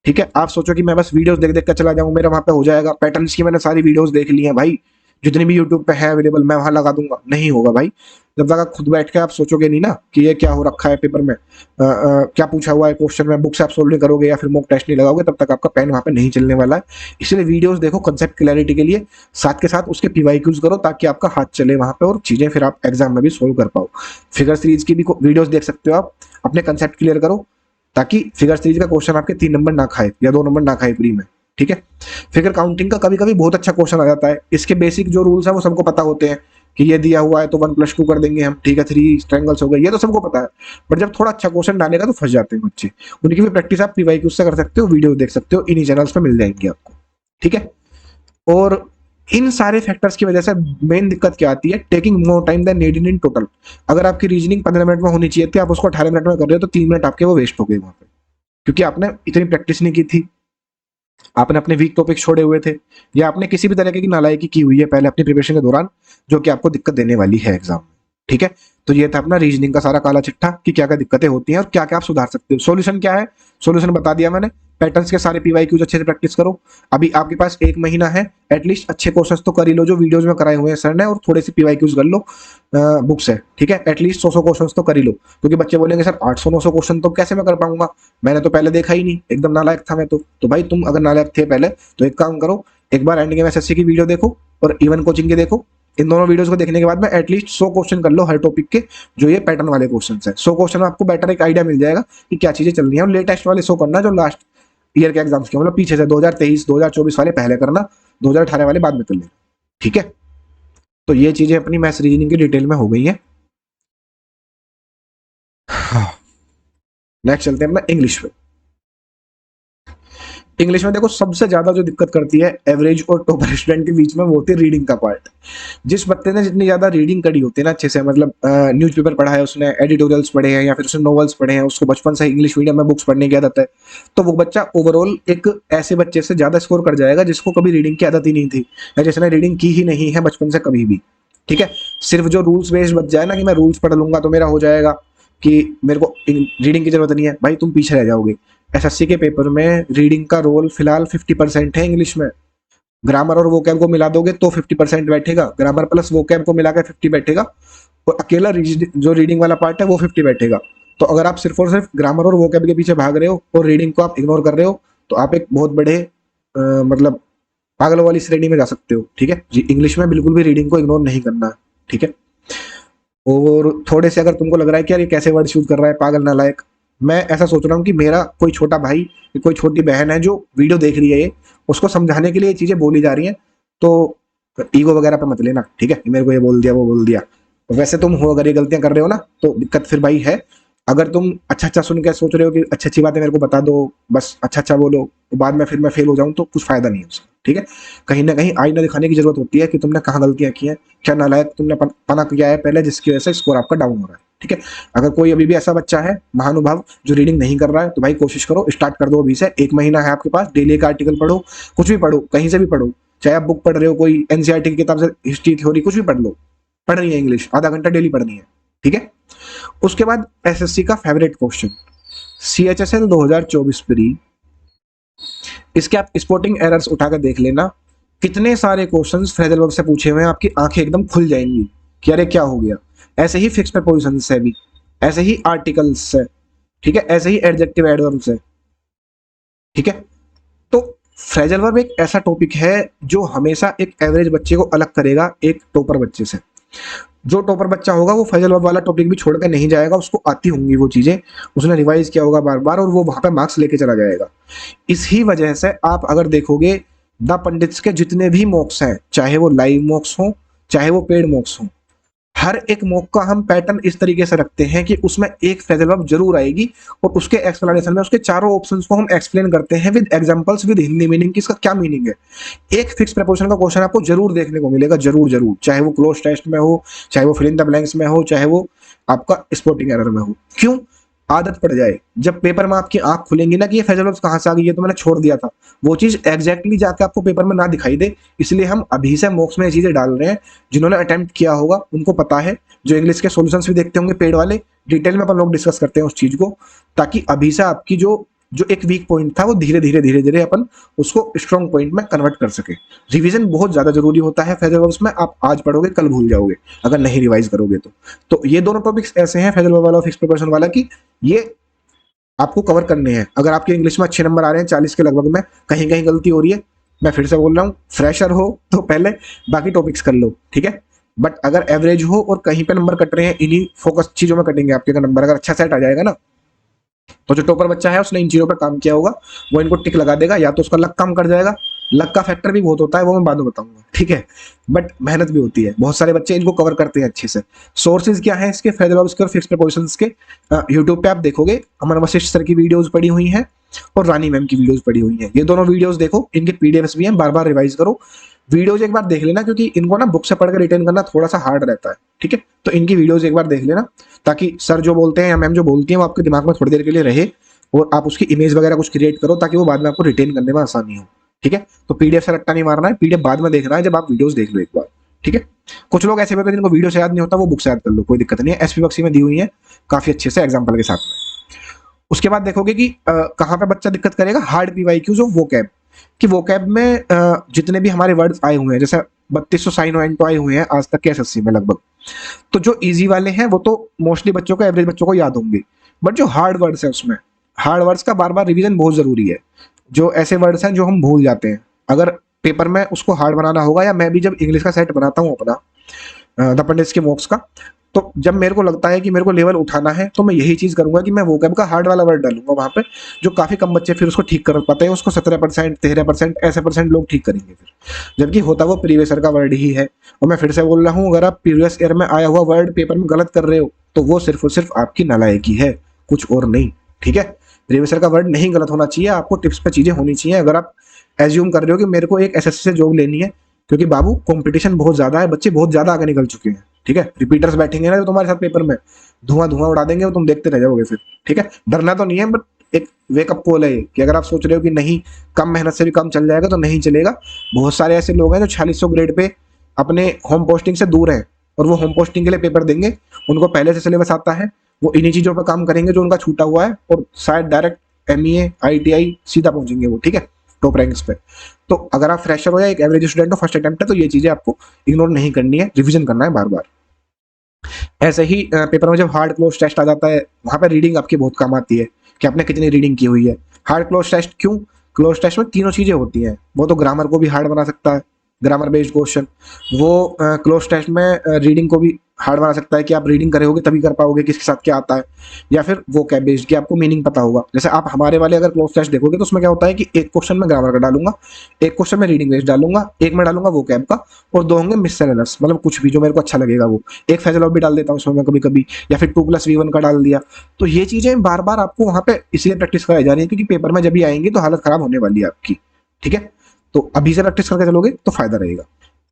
ठीक है, आप सोचो कि मैं बस वीडियोस देख देख कर चला जाऊं, मेरा वहां पे हो जाएगा, पैटर्न्स की मैंने सारी वीडियोस देख ली हैं भाई, जितनी भी यूट्यूब पे है अवेलेबल मैं वहां लगा दूंगा, नहीं होगा भाई। जब तक आप खुद बैठ के आप सोचोगे नहीं ना कि ये क्या हो रखा है पेपर में, क्या पूछा हुआ है क्वेश्चन में, बुक से आप सोल्व नहीं करोगे या फिर मॉक टेस्ट नहीं लगाओगे, तब तक आपका पेन वहां पे नहीं चलने वाला है। इसलिए वीडियोस देखो कंसेप्ट क्लैरिटी के लिए, साथ के साथ उसके पीवाईक्यूज करो ताकि आपका हाथ चले वहां पे और चीजें फिर आप एग्जाम में भी सोल्व कर पाओ। फिगर सीरीज की भी वीडियोस देख सकते हो आप, अपने कंसेप्ट क्लियर करो ताकि फिगर सीरीज का क्वेश्चन आपके 3 नंबर ना खाए या 2 नंबर ना खाए प्री में। ठीक है, फिगर काउंटिंग का कभी कभी बहुत अच्छा क्वेश्चन आ जाता है, इसके बेसिक जो रूल्स है वो सबको पता होते हैं कि ये दिया हुआ है तो 1+2 कर देंगे हम, ठीक है, 3 ट्रायंगल्स हो गए, ये तो सबको पता है। बट जब थोड़ा अच्छा क्वेश्चन डालेगा तो फंस जाते हैं बच्चे, उनकी भी प्रैक्टिस आप पीवाईक्यू से कर सकते हो, वीडियो देख सकते हो, इन्हीं चैनल्स पे मिल जाएंगे आपको। ठीक है, और इन सारे फैक्टर्स की वजह से मेन दिक्कत क्या आती है, taking more time than needed in total. अगर आपकी रीजनिंग 15 मिनट में होनी चाहिए थी, आप उसको 18 मिनट में कर रहे हो, तो 3 मिनट आपके वो वेस्ट हो गए वहां पे, क्योंकि आपने इतनी प्रैक्टिस नहीं की थी, आपने अपने वीक टॉपिक छोड़े हुए थे, या आपने किसी भी तरह की नालायकी की हुई है पहले अपनी प्रिपरेशन के दौरान, जो कि आपको दिक्कत देने वाली है एग्जाम में। ठीक है, तो ये था अपना रीजनिंग का सारा काला चिट्ठा कि क्या क्या दिक्कतें होती हैं और क्या क्या आप सुधार सकते हो। सॉल्यूशन क्या है, सॉल्यूशन बता दिया मैंने, पैटर्न्स के सारे पीवाईक्यूज अच्छे से प्रैक्टिस करो। अभी आपके पास 1 महीना है, एटलीस्ट अच्छे क्वेश्चंस तो कर ही लो जो वीडियोज में कराए हुए हैं सर ने, और थोड़े से पीवाईक्यूज कर लो बुक से। ठीक है, एटलीस्ट 100 क्वेश्चंस तो कर ही लो, क्योंकि बच्चे बोलेंगे सर 800-900 क्वेश्चन तो कैसे मैं कर पाऊंगा, मैंने तो पहले देखा ही नहीं, एकदम नालायक था मैं तो भाई तुम अगर नालायक थे पहले तो एक काम करो, एक बार एंड गेम एसएससी की वीडियो देखो और इवन कोचिंग की देखो। इन दोनों वीडियोस को देखने के बाद में एटलीस्ट 100 क्वेश्चन कर लो हर टॉपिक के, जो ये पैटर्न वाले क्वेश्चन है। 100 क्वेश्चन में आपको बेटर एक आइडिया मिल जाएगा कि क्या चीजें चल रही है, और लेटेस्ट वाले 100 करना जो लास्ट ईयर के एग्जाम्स के, मतलब पीछे से 2023 2024 वाले पहले करना, 2018 वाले बाद में कर लेना। ठीक है, तो ये चीजें अपनी मैथ्स रीजनिंग की डिटेल में हो गई है। नेक्स्ट चलते हैं अपना इंग्लिश पे। इंग्लिश में देखो सबसे ज्यादा जो दिक्कत करती है एवरेज और टॉपर स्टूडेंट के बीच में, वो होती है रीडिंग का पार्ट। जिस बच्चे ने जितनी ज्यादा रीडिंग करी होती है ना अच्छे से, मतलब न्यूज़पेपर पढ़ा है उसने, एडिटोरियल्स पढ़े हैं या फिर उसने नॉवेल्स पढ़े हैं, उसको बचपन से इंग्लिश मीडियम में बुक्स पढ़ने की आदत है, तो वो बच्चा ओवरऑल एक ऐसे बच्चे से ज्यादा स्कोर कर जाएगा जिसको कभी रीडिंग की आदत ही नहीं थी, या जिसने रीडिंग की ही नहीं है बचपन से कभी भी। ठीक है, सिर्फ जो रूल्स बेस्ड बच जाए ना कि मैं रूल्स पढ़ लूंगा तो मेरा हो जाएगा, कि मेरे को रीडिंग की जरूरत नहीं है, भाई तुम पीछे रह जाओगे। एसएससी के पेपर में रीडिंग का रोल फिलहाल 50% है इंग्लिश में, ग्रामर और वोकैब को मिला दोगे तो 50% बैठेगा, ग्रामर प्लस वोकैब को मिलाकर 50 बैठेगा, और अकेला जो रीडिंग वाला पार्ट है वो 50 बैठेगा। तो अगर आप सिर्फ और सिर्फ ग्रामर और वोकैब के पीछे भाग रहे हो और रीडिंग को आप इग्नोर कर रहे हो, तो आप एक बहुत बड़े मतलब पागलों वाली श्रेणी में जा सकते हो। ठीक है जी, इंग्लिश में बिल्कुल भी रीडिंग को इग्नोर नहीं करना है। ठीक है, और थोड़े से अगर तुमको लग रहा है कि यार ये कैसे वर्ड यूज कर रहा है पागल नालायक, मैं ऐसा सोच रहा हूँ कि मेरा कोई छोटा भाई, कोई छोटी बहन है जो वीडियो देख रही है ये, उसको समझाने के लिए ये चीजें बोली जा रही हैं, तो ईगो वगैरह पे मत लेना। ठीक है, मेरे को ये बोल दिया वो बोल दिया, वैसे तुम हो अगर ये गलतियां कर रहे हो ना तो दिक्कत फिर भाई है। अगर तुम अच्छा अच्छा सुन के सोच रहे हो कि अच्छी अच्छी बातें मेरे को बता दो, बस अच्छा अच्छा बोलो, तो बाद में फिर मैं फेल हो जाऊं तो कुछ फायदा नहीं है उसका। ठीक है, कहीं ना कहीं आईना दिखाने की जरूरत होती है कि तुमने कहाँ गलतियां की हैं, क्या नालायक तुमने पना किया है पहले जिसकी वजह से स्कोर आपका डाउन हो रहा है। ठीक है, अगर कोई अभी भी ऐसा बच्चा है महानुभाव जो रीडिंग नहीं कर रहा है, तो भाई कोशिश करो, स्टार्ट कर दो अभी से। 1 महीना है आपके पास, डेली का आर्टिकल पढ़ो, कुछ भी पढ़ो, कहीं से भी पढ़ो, चाहे आप बुक पढ़ रहे हो कोई एनसीईआरटी की किताब से, हिस्ट्री थ्योरी कुछ भी पढ़ लो, पढ़नी है इंग्लिश, आधा घंटा डेली पढ़नी है। ठीक है, उसके बाद एसएससी का फेवरेट क्वेश्चन सीएचएसएल 2024 प्री, इसके आप स्पोर्टिंग एरर्स उठाकर देख लेना, कितने सारे क्वेश्चंस फ्रेजल वर्ब से पूछे हुए हैं, आपकी आंखें एकदम खुल जाएंगी कि अरे क्या हो गया। ऐसे ही फिक्स प्रपोजिशन से भी, ऐसे ही आर्टिकल्स से, ठीक है, ऐसे ही एडजेक्टिव एडवर्ब से। ठीक है, तो फ्रेजल वर्ब एक ऐसा टॉपिक है जो हमेशा एक एवरेज बच्चे को अलग करेगा एक टॉपर बच्चे से। जो टॉपर बच्चा होगा वो फ्रेजल वर्ब वाला टॉपिक भी छोड़ कर नहीं जाएगा, उसको आती होंगी वो चीजें, उसने रिवाइज किया होगा बार बार, और वो वहां पे मार्क्स लेके चला जाएगा। इसी वजह से आप अगर देखोगे द पंडित्स के जितने भी मॉक्स हैं, चाहे वो लाइव मॉक्स हो चाहे वो पेड मॉक्स हो, हर एक मॉक का हम पैटर्न इस तरीके से रखते हैं कि उसमें एक फ्रेजल वर्ब जरूर आएगी और उसके एक्सप्लेनेशन में उसके चारों ऑप्शंस को हम एक्सप्लेन करते हैं with examples, with Hindi meaning की इसका क्या मीनिंग है। एक फिक्स प्रपोजिशन का क्वेश्चन आपको जरूर देखने को मिलेगा, जरूर जरूर, चाहे वो क्लोज टेस्ट में हो, चाहे वो फिल इन द ब्लैंक्स में हो, चाहे वो आपका स्पॉटिंग एरर में हो। क्यों? आदत पड़ जाए, जब पेपर में आपकी आंख खुलेंगी ना कि ये फ्रेजल वर्ब्स कहाँ से आ गई, ये तो मैंने छोड़ दिया था, वो चीज एग्जैक्टली जाके आपको पेपर में ना दिखाई दे। इसलिए हम अभी से मॉक्स में ये चीजें डाल रहे हैं। जिन्होंने अटेम्प्ट किया होगा उनको पता है, जो इंग्लिश के सॉल्यूशंस भी देखते होंगे पेड वाले, डिटेल में अपन लोग डिस्कस करते हैं उस चीज को, ताकि अभी से आपकी जो जो एक वीक पॉइंट था वो धीरे धीरे धीरे धीरे अपन उसको स्ट्रॉन्ग पॉइंट में कन्वर्ट कर सके। रिवीजन बहुत ज्यादा जरूरी होता है फ्रेजल वर्ब्स में। आप आज पढ़ोगे कल भूल जाओगे अगर नहीं रिवाइज करोगे तो ये दोनों टॉपिक्स ऐसे हैं, फ्रेजल वर्ब वाला और फिक्स प्रिपरेशन वाला, कि ये आपको कवर करने हैं। अगर आपके इंग्लिश में अच्छे नंबर आ रहे हैं 40 के लगभग में, कहीं कहीं गलती हो रही है, मैं फिर से बोल रहा हूँ, फ्रेशर हो तो पहले बाकी टॉपिक्स कर लो, ठीक है। बट अगर एवरेज हो और कहीं पे नंबर कट रहे हैं, इन्हीं फोकस चीजों में कटेंगे आपके। का नंबर अगर अच्छा सेट आ जाएगा ना, तो जो टॉपर बच्चा है उसने इन चीजों पर काम किया होगा, वो इनको टिक लगा देगा। या तो उसका लक कम कर जाएगा, लक का फैक्टर भी बहुत होता है, वो मैं बाद में बताऊंगा, ठीक है। बट मेहनत भी होती है, बहुत सारे बच्चे इनको कवर करते हैं अच्छे से। सोर्सेज क्या है इसके, फ्रेजल वर्ब्स के और फिक्स्ड प्रीपोजिशंस के? यूट्यूब पे आप देखोगे अमर वशिष्ठ सर की वीडियोस पड़ी हुई हैं और रानी मैम की वीडियोस पड़ी हुई हैं। ये दोनों वीडियोस देखो, इनके पीडीएफ्स भी हैं, बार बार रिवाइज करो। वीडियोज एक बार देख लेना, क्योंकि इनको ना बुक से पढ़कर रिटेन करना थोड़ा सा हार्ड रहता है, ठीक है। तो इनकी वीडियोज एक बार देख लेना, ताकि सर जो बोलते हैं या मैम जो बोलती हैं वो आपके दिमाग में थोड़ी देर के लिए रहे, और आप उसकी इमेज वगैरह कुछ क्रिएट करो, ताकि वो बाद में आपको रिटेन करने में आसानी हो, ठीक है। तो पीडीएफ से रट्टा नहीं मारना है, पीडीएफ बाद में देखना है जब आप वीडियोस देख लो एक बार, ठीक है। कुछ लोग ऐसे होते हैं जिनको वीडियो से याद नहीं होता, वो बुक से याद कर लो, कोई दिक्कत नहीं है। एसपी बक्सी में दी हुई है काफी अच्छे से एग्जाम्पल के साथ में। उसके बाद देखोगे कि कहाँ पे बच्चा दिक्कत करेगा, हार्ड पीवाईक्यूज ऑफ वोकैब। कि वोकैब में जितने भी हमारे वर्ड्स आए हुए हैं, जैसे 3200 साइन एंड आए हुए हैं आज तक के एसएससी में लगभग, तो जो इजी वाले हैं वो तो मोस्टली बच्चों को, एवरेज बच्चों को याद होंगे। बट जो हार्ड वर्ड्स है उसमें, हार्ड वर्ड्स का बार बार रिवीजन बहुत जरूरी है। जो ऐसे वर्ड्स हैं जो हम भूल जाते हैं, अगर पेपर में उसको हार्ड बनाना होगा, या मैं भी जब इंग्लिश का सेट बनाता हूँ अपना द पंडित्स के मॉक्स का, तो जब मेरे को लगता है कि मेरे को लेवल उठाना है, तो मैं यही चीज करूंगा कि मैं वोकैब का हार्ड वाला वर्ड डालूंगा वहां पे, जो काफी कम बच्चे फिर उसको ठीक कर पाते हैं। उसको 17%, 13% ऐसे परसेंट लोग ठीक करेंगे फिर, जबकि होता वो प्रीवियस ईयर का वर्ड ही है। और मैं फिर से बोल रहा हूँ, अगर आप प्रीवियस ईयर में आया हुआ वर्ड पेपर में गलत कर रहे हो, तो वो सिर्फ और सिर्फ आपकी नालायकी है, कुछ और नहीं, ठीक है। प्रीवियस ईयर का वर्ड नहीं गलत होना चाहिए, आपको टिप्स पे चीजें होनी चाहिए। अगर आप एज्यूम कर रहे हो कि मेरे को एक एसएससी से जॉब लेनी है, क्योंकि बाबू कंपटीशन बहुत ज्यादा है, बच्चे बहुत ज्यादा आगे निकल चुके हैं, ठीक है। रिपीटर्स बैठेंगे ना जो तुम्हारे साथ पेपर में, धुआं धुआं उड़ा देंगे, वो तुम देखते रह जाओगे फिर, ठीक है। डरना तो नहीं है, बट एक वेकअप कॉल है कि अगर आप सोच रहे हो कि नहीं कम मेहनत से भी कम चल जाएगा, तो नहीं चलेगा। बहुत सारे ऐसे लोग हैं जो 4600 ग्रेड पे अपने होम पोस्टिंग से दूर हैं, और वो होम पोस्टिंग के लिए पेपर देंगे, उनको पहले से सिलेबस आता है, वो इन्हीं चीजों पर काम करेंगे जो उनका छूटा हुआ है, और शायद डायरेक्ट एमईए ITI सीधा पहुंचेंगे वो, ठीक है, टॉप रैंक्स पे। तो अगर आप फ्रेशर हो या एक एवरेज स्टूडेंट हो, फर्स्ट अटेम्प्ट है, तो ये चीजें आपको इग्नोर नहीं करनी है, रिवीजन करना है बार बार। ऐसे ही पेपर में जब हार्ड क्लोज टेस्ट आ जाता है, वहां पर रीडिंग आपकी बहुत काम आती है कि आपने कितनी रीडिंग की हुई है। हार्ड क्लोज टेस्ट क्यों? क्लोज टेस्ट में तीनों चीजें होती हैं, वो तो ग्रामर को भी हार्ड बना सकता है, ग्रामर बेस्ड क्वेश्चन। वो क्लोज टेस्ट में रीडिंग को भी हार्ड बना सकता है कि आप रीडिंग करे होगे तभी कर पाओगे किसके साथ क्या आता है। या फिर वो कैब बेस्ड कि आपको मीनिंग पता होगा। जैसे आप हमारे वाले अगर क्लोज टेस्ट देखोगे तो उसमें क्या होता है कि एक क्वेश्चन में ग्रामर का डालूंगा, एक क्वेश्चन में रीडिंग बेस्ड डालूंगा, एक में डालूंगा वो कैब का, और दो होंगे मिससेलेनस, मतलब कुछ भी जो मेरे को अच्छा लगेगा वो। एक फैजल ऑफ भी डाल देता हूँ उसमें मैं कभी कभी, या फिर 2+V1 का डाल दिया। तो ये चीजें बार बार आपको वहां पे इसलिए प्रैक्टिस कराई जा रही है, क्योंकि पेपर में जब भी आएंगी तो हालत खराब होने वाली है आपकी, ठीक है। तो अभी से प्रैक्टिस करके चलोगे तो फायदा रहेगा।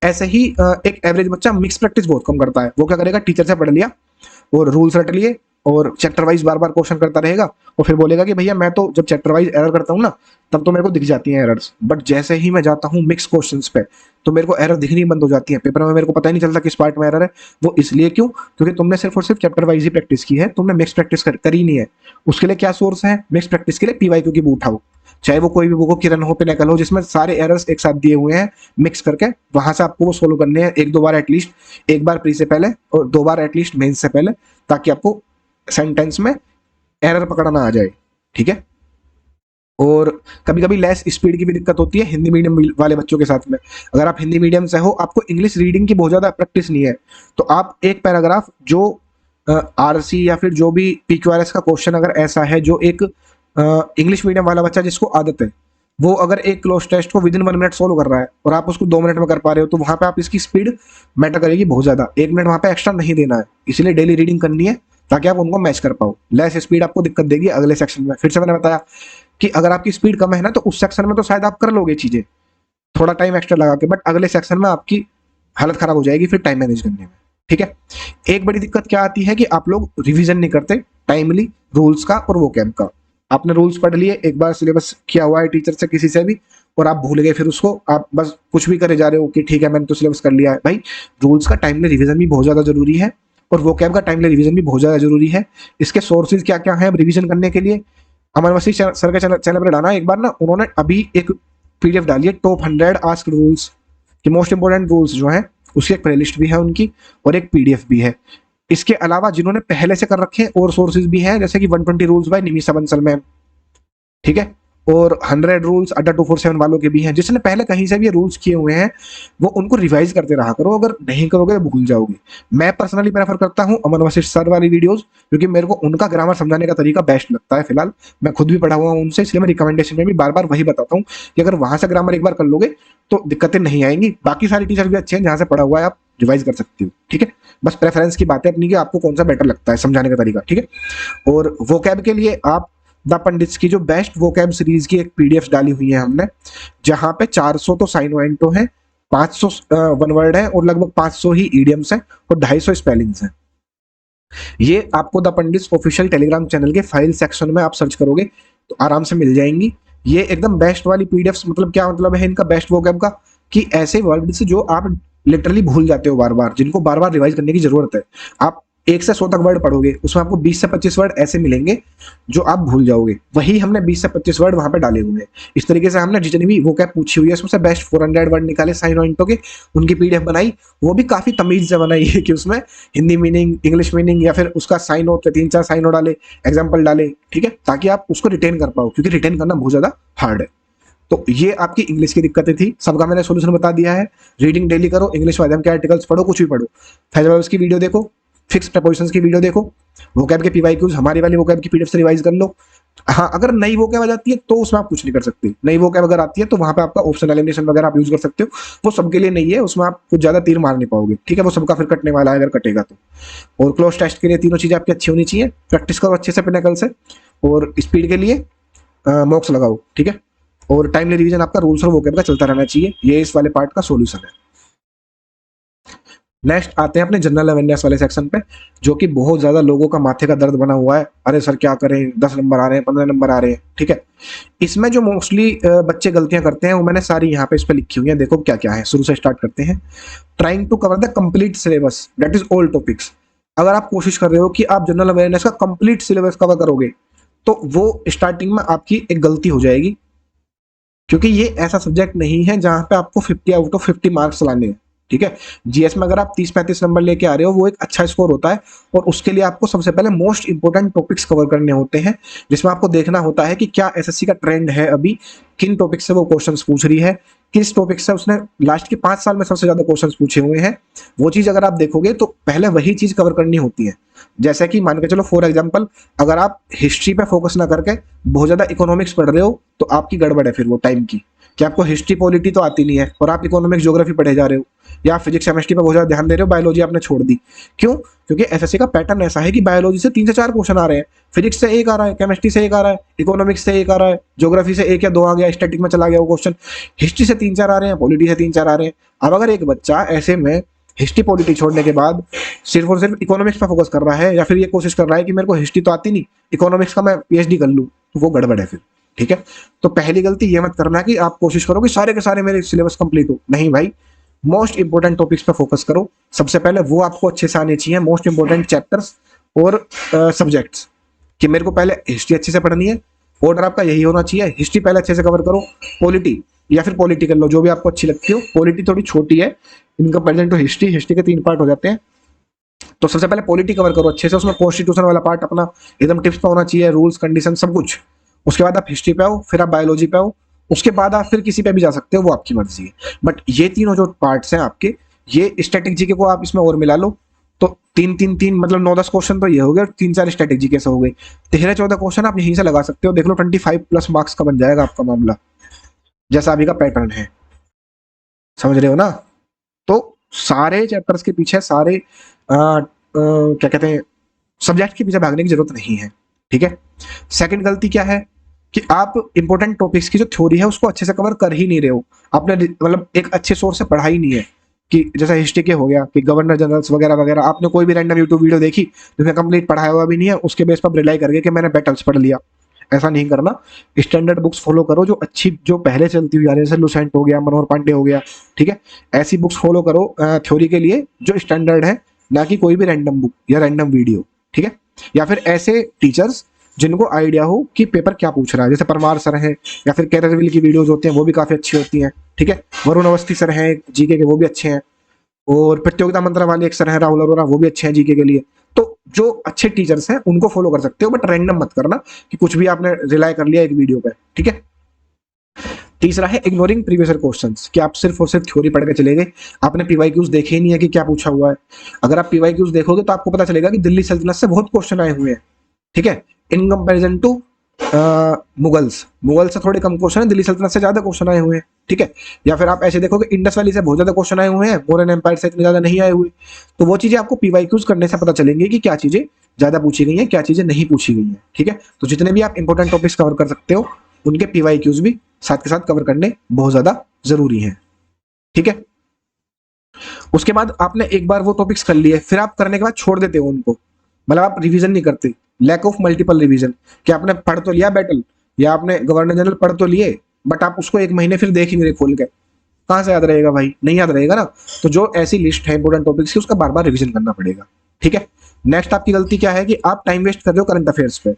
ऐसे ही एक एवरेज बच्चा मिक्स प्रैक्टिस बहुत कम करता है। वो क्या करेगा, टीचर से पढ़ लिया और रूल्स रट लिए और चैप्टर वाइज बार बार क्वेश्चन करता रहेगा, और फिर बोलेगा कि भैया मैं तो जब चैप्टर वाइज एरर करता हूँ ना, तब तो मेरे को दिख जाती हैं एरर्स, बट जैसे ही मैं जाता हूँ मिक्स क्वेश्चंस पे, तो मेरे को एरर दिखनी बंद हो जाती है। पेपर में मेरे को पता ही नहीं चलता किस पार्ट में एरर है। वो इसलिए क्यों? क्योंकि तुमने सिर्फ और सिर्फ चैप्टर वाइज ही प्रैक्टिस की है, तुमने मिक्स प्रैक्टिस करी नहीं है। उसके लिए क्या सोर्स है मिक्स प्रैक्टिस के लिए? PYQ की बुक उठाओ, चाहे वो कोई भी बुक हो, किरण हो, पिनेकल हो, जिसमें सारे एरर्स एक साथ दिए हुए हैं मिक्स करके, वहां से आपको वो सोल्व करने हैं एक दो बार एटलीस्ट, एक बार प्री से पहले और 2 बार एटलीस्ट मेंस से पहले, ताकि आपको सेंटेंस में एरर पकड़ना आ जाए, ठीक है। और कभी कभी लेस स्पीड की भी दिक्कत होती है हिंदी मीडियम वाले बच्चों के साथ में। अगर आप हिंदी मीडियम से हो, आपको इंग्लिश रीडिंग की बहुत ज्यादा प्रैक्टिस नहीं है, तो आप एक पैराग्राफ जो RC या फिर जो भी PQRS का क्वेश्चन अगर ऐसा है जो एक इंग्लिश मीडियम वाला बच्चा जिसको आदत है, वो अगर एक क्लोज टेस्ट को विद इन 1 मिनट सोल्व कर रहा है और आप उसको 2 मिनट में कर पा रहे हो, तो वहां पे आप इसकी स्पीड मैटर करेगी बहुत ज्यादा। 1 मिनट वहां पे एक्स्ट्रा नहीं देना है, इसलिए डेली रीडिंग करनी है ताकि आप उनको मैच कर पाओ। लेस स्पीड आपको दिक्कत देगी अगले सेक्शन में। फिर से मैंने बताया कि अगर आपकी स्पीड कम है ना, तो उस सेक्शन में तो शायद आप कर लोगे चीजें थोड़ा टाइम एक्स्ट्रा लगा के, बट अगले सेक्शन में आपकी हालत खराब हो जाएगी फिर टाइम मैनेज करने में। ठीक है। एक बड़ी दिक्कत क्या आती है कि आप लोग रिवीजन नहीं करते टाइमली रूल्स का और वोकैब का। आपने रूल्स पढ़ लिए, एक बार सिलेबस किया हुआ है टीचर से किसी से भी, और आप भूल गए, फिर उसको आप बस कुछ भी करे जा रहे हो कि ठीक है मैंने तो सिलेबस कर लिया है। भाई रूल्स का टाइमली रिवीजन भी बहुत ज्यादा जरूरी है और वोकैब का टाइमली रिवीजन भी बहुत ज्यादा जरूरी है। इसके सोर्सेज क्या क्या है रिवीजन करने के लिए, अमन वसी सर के चैनल पर डालना एक बार ना, उन्होंने अभी एक पीडीएफ डाली है टॉप 100 आस्क्ड रूल्स की मोस्ट इंपोर्टेंट रूल्स जो है, उसकी एक प्लेलिस्ट भी है उनकी और एक पीडीएफ भी है। इसके अलावा जिन्होंने पहले से कर रखे हैं और सोर्सेज भी हैं, जैसे कि 120 rules by Nimisha Bansal ma'am, ठीक है, और 100 रूल्स अड्डा 247 वालों के भी हैं। जिसने पहले कहीं से भी ये रूल्स किए हुए हैं वो उनको रिवाइज करते रहा करो, अगर नहीं करोगे तो भूल जाओगे। मैं पर्सनली प्रेफर करता हूं अमन वशिष्ठ सर वाली वीडियोस, क्योंकि मेरे को उनका ग्रामर समझाने का तरीका बेस्ट लगता है। फिलहाल मैं खुद भी पढ़ा हुआ हूं उनसे, इसलिए मैं रिकमेंडेशन में भी बार बार वही बताता हूँ कि अगर वहां से ग्रामर एक बार कर लोगे तो दिक्कतें नहीं आएंगी। बाकी सारे टीचर भी अच्छे हैं, जहां से पढ़ा हुआ है आप रिवाइज कर सकते हो। ठीक है, बस प्रेफरेंस की बात है अपनी कि आपको कौन सा बेटर लगता है समझाने का तरीका। ठीक है। और वोकैब के लिए आप द पंडित्स की जो बेस्ट वोकैब सीरीज की एक पीडीएफ डाली हुई है हमने, जहां पे 400 तो साइन एंटो है, 500 वन वर्ड है और लगभग 500 ही ईडियम्स हैं और 250 स्पेलिंग्स हैं। ये आपको the pandits official Telegram channel के फाइल सेक्शन में आप सर्च करोगे तो आराम से मिल जाएंगी। ये एकदम बेस्ट वाली पीडीएफ, मतलब क्या मतलब है इनका बेस्ट वोकैब का, कि ऐसे वर्ड्स जो आप लिटरली भूल जाते हो बार बार, जिनको बार बार रिवाइज करने की जरूरत है। आप 1 से 100 तक वर्ड पढ़ोगे, उसमें आपको 20 से 25 वर्ड ऐसे मिलेंगे जो आप भूल जाओगे। वही हमने 20 से 25 वर्ड वहां पे डाले हुए हैं। इस तरीके से हमने जितनी भी वोकैब पूछी हुई है उसमें से बेस्ट 400 वर्ड निकाले साइन ऑइंटो के, उनकी पीडीएफ बनाई। वो भी काफी तमीज से बनाई है कि उसमें हिंदी मीनिंग, इंग्लिश मीनिंग या फिर उसका साइन हो, 3-4 साइन हो डाले, एग्जाम्पल डाले। ठीक है, ताकि आप उसको रिटेन कर पाओ, क्योंकि रिटेन करना बहुत ज्यादा हार्ड है। तो ये आपकी इंग्लिश की दिक्कतें थी, सबका मैंने सोल्यूशन बता दिया है। रीडिंग डेली करो, इंग्लिश माध्यम के आर्टिकल्स पढ़ो, कुछ भी पढ़ो, फैजल की वीडियो देखो, फिक्स प्रपोजिशंस की वीडियो देखो, वोकैब के पीवाईक्यूज हमारी वाली वोकैब की पीडीएफ से रिवाइज कर लो। हाँ, अगर नई वोकैब आ जाती है तो उसमें आप कुछ नहीं कर सकते। नई वोकैब अगर आती है तो वहां पे आपका ऑप्शन एलिमिनेशन वगैरह आप यूज कर सकते हो, वो सबके लिए नहीं है, उसमें आप कुछ ज्यादा तीर मार नहीं पाओगे। ठीक है, वो सबका फिर कटने वाला है अगर कटेगा तो। और क्लोज टेस्ट के लिए तीनों चीजें आपकी अच्छी होनी चाहिए, प्रैक्टिस करो अच्छे से पिनाकल से, और स्पीड के लिए मॉक्स लगाओ। ठीक है, और टाइमली रिवीजन आपका रूल्स और वोकैब का चलता रहना चाहिए। ये इस वाले पार्ट का सॉल्यूशन है। नेक्स्ट आते हैं अपने जनरल अवेयरनेस वाले सेक्शन पे, जो कि बहुत ज्यादा लोगों का माथे का दर्द बना हुआ है। अरे सर क्या करें, 10 नंबर आ रहे हैं, 15 नंबर आ रहे हैं। ठीक है, इसमें जो मोस्टली बच्चे गलतियां करते हैं वो मैंने सारी यहाँ पे इस पे लिखी हुई है, देखो क्या क्या है। शुरू से स्टार्ट करते हैं। Trying to cover the complete syllabus, that is all topics. अगर आप कोशिश कर रहे हो कि आप जनरल अवेयरनेस का कंप्लीट सिलेबस कवर करोगे, तो वो स्टार्टिंग में आपकी एक गलती हो जाएगी, क्योंकि ये ऐसा सब्जेक्ट नहीं है जहां पे आपको 50 आउट ऑफ 50 मार्क्स लाने हैं। ठीक है, जीएस में अगर आप 30-35 नंबर लेके आ रहे हो वो एक अच्छा स्कोर होता है, और उसके लिए आपको सबसे पहले मोस्ट इंपोर्टेंट टॉपिक्स कवर करने होते हैं, जिसमें आपको देखना होता है कि क्या एसएससी का ट्रेंड है अभी, किन टॉपिक से वो क्वेश्चंस पूछ रही है, किस टॉपिक से उसने लास्ट के 5 साल में सबसे ज्यादा क्वेश्चंस पूछे हुए हैं। वो चीज अगर आप देखोगे तो पहले वही चीज कवर करनी होती है। जैसे कि मान के चलो फॉर एग्जाम्पल, अगर आप हिस्ट्री पे फोकस ना करके बहुत ज्यादा इकोनॉमिक्स पढ़ रहे हो तो आपकी गड़बड़ है फिर वो टाइम की, कि आपको हिस्ट्री पॉलिटी तो आती नहीं है और आप इकोनॉमिक्स ज्योग्राफी पढ़े जा रहे हो, या फिजिक्स केमिस्ट्री पर बहुत ज्यादा ध्यान दे रहे हो, बायोलॉजी आपने छोड़ दी। क्यों? क्योंकि एसएससी का पैटर्न ऐसा है कि बायोलॉजी से 3 से 4 क्वेश्चन आ रहे हैं, फिजिक्स से 1 आ रहा है, केमिस्ट्री से 1 आ रहा है, इकोनॉमिक्स से 1 आ रहा है, ज्योग्राफी से 1 या 2 आ गया, स्टैटिक में चला गया वो क्वेश्चन, हिस्ट्री से 3-4 आ रहे हैं, पॉलिटी से 3-4 आ रहे हैं। अब अगर एक बच्चा ऐसे में हिस्ट्री पॉलिटी छोड़ने के बाद सिर्फ और सिर्फ इकोनॉमिक्स पर फोकस कर रहा है, या फिर ये कोशिश कर रहा है कि मेरे को हिस्ट्री तो आती नहीं, इकोनॉमिक्स का मैं पीएचडी कर लूँ, तो वो गड़बड़ है फिर। ठीक है, तो पहली गलती ये मत करना कि आप कोशिश करो कि सारे के सारे मेरे सिलेबस कंप्लीट हो। नहीं भाई, मोस्ट इंपोर्टेंट टॉपिक्स पे फोकस करो। सबसे पहले वो आपको अच्छे से आने चाहिए, मोस्ट इंपोर्टेंट चैप्टर्स और सब्जेक्ट्स, कि मेरे को पहले हिस्ट्री अच्छे से पढ़नी है। ऑर्डर आपका यही होना चाहिए, हिस्ट्री पहले अच्छे से कवर करो, पॉलिटी या फिर पॉलिटी कर लो, जो भी आपको अच्छी लगती हो। पॉलिटी थोड़ी छोटी है in comparison to history, history के 3 पार्ट हो जाते हैं। तो सबसे पहले पॉलिटी कवर करो अच्छे से, उसमें कॉन्स्टिट्यूशन वाला पार्ट अपना एकदम टिप्स पे होना चाहिए, रूल्स कंडीशन सब कुछ। उसके बाद आप हिस्ट्री पे आओ, फिर आप बायोलॉजी पे आओ, उसके बाद आप फिर किसी पे भी जा सकते हो, वो आपकी मर्जी है। बट ये तीनों जो पार्ट्स हैं आपके, ये स्टैटिक जीके को आप इसमें और मिला लो, तो 3-3-3 मतलब 9-10 क्वेश्चन तो ये हो गए, 3-4 स्टैटिक जीके से हो गए, 13-14 क्वेश्चन आप यहीं से लगा सकते हो। देख लो 25+ मार्क्स का बन जाएगा आपका मामला। जैसा अभी का पैटर्न है, समझ रहे हो ना। तो सारे चैप्टर्स के पीछे सारे क्या कहते हैं सब्जेक्ट के पीछे भागने की जरूरत नहीं है, ठीक है। सेकंड गलती क्या है कि आप इंपॉर्टेंट टॉपिक्स की जो थ्योरी है उसको अच्छे से कवर कर ही नहीं रहे हो। आपने मतलब एक अच्छे सोर्स से पढ़ा ही नहीं है, कि जैसा हिस्ट्री के हो गया कि गवर्नर जनरल्स वगैरह वगैरह, आपने कोई भी रैंडम यूट्यूब वीडियो देखी जिसमें कंप्लीट पढ़ाया हुआ भी नहीं है, उसके बेस पर रिलाई करके कि मैंने बैटल्स पढ़ लिया। ऐसा नहीं करना। स्टैंडर्ड बुक्स फॉलो करो जो अच्छी, जो पहले चलती हुई आ रही है, जैसे लुसेंट हो गया, मनोहर पांडे हो गया, ठीक है। ऐसी बुक्स फॉलो करो थ्योरी के लिए जो स्टैंडर्ड है, ना कि कोई भी रैंडम बुक या रैंडम वीडियो, ठीक है। या फिर ऐसे टीचर्स जिनको आइडिया हो कि पेपर क्या पूछ रहा है, जैसे परमार सर हैं, या फिर कैररविल की वीडियोस होती हैं वो भी काफी अच्छी होती हैं, ठीक है। वरुण अवस्थी सर हैं जीके के, वो भी अच्छे हैं। और प्रतियोगिता मंत्र वाले एक सर हैं राहुल अरोरा, वो भी अच्छे हैं जीके के लिए। तो जो अच्छे टीचर्स हैं उनको फॉलो कर सकते हो, बट रैंडम मत करना कि कुछ भी आपने रिलाई कर लिया एक वीडियो पे, ठीक है। तीसरा है इग्नोरिंग प्रीवियस क्वेश्चंस, कि आप सिर्फ और सिर्फ थ्योरी पढ़ के चले गए, आपने पीवाईक्यूज देखे ही नहीं है कि क्या पूछा हुआ है। अगर आप पीवाईक्यूज देखोगे तो आपको पता चलेगा कि दिल्ली सल्तनत से बहुत क्वेश्चन आए हुए हैं, ठीक है, in comparison to Mughals. Mughal से थोड़े कम क्वेश्चन है, दिल्ली सल्तनत से ज्यादा क्वेश्चन आए हुए हैं, ठीक है। या फिर आप ऐसे देखोगे इंडस वैली से बहुत ज्यादा क्वेश्चन आए हुए हैं, मौर्यन एम्पायर से इतने ज्यादा नहीं आए हुए। तो वो चीजें आपको पीवाईक्यूज करने से पता चलेंगी कि क्या चीजें ज्यादा पूछी गई हैं, क्या चीजें नहीं पूछी गई हैं, ठीक है। तो जितने भी आप इंपॉर्टेंट टॉपिक्स कवर कर सकते हो उनके पीवाईक्यूज भी साथ के साथ कवर करने बहुत ज्यादा जरूरी है, ठीक है। उसके बाद आपने एक बार वो टॉपिक्स कर लिए, फिर आप करने के बाद छोड़ देते हो उनको, मतलब आप रिवीजन नहीं करते। लैक ऑफ मल्टीपल रिवीजन, कि आपने पढ़ तो लिया बैटल या आपने गवर्नर जनरल पढ़ तो लिए, बट आप उसको एक महीने फिर देख ही नहीं रहे खोल के, कहाँ से याद रहेगा भाई, नहीं याद रहेगा ना। तो जो ऐसी लिस्ट है इंपोर्टेंट टॉपिक्स की, उसका बार बार रिवीजन करना पड़ेगा, ठीक है। नेक्स्ट आपकी गलती क्या है कि आप टाइम वेस्ट कर रहे हो करंट अफेयर्स पे।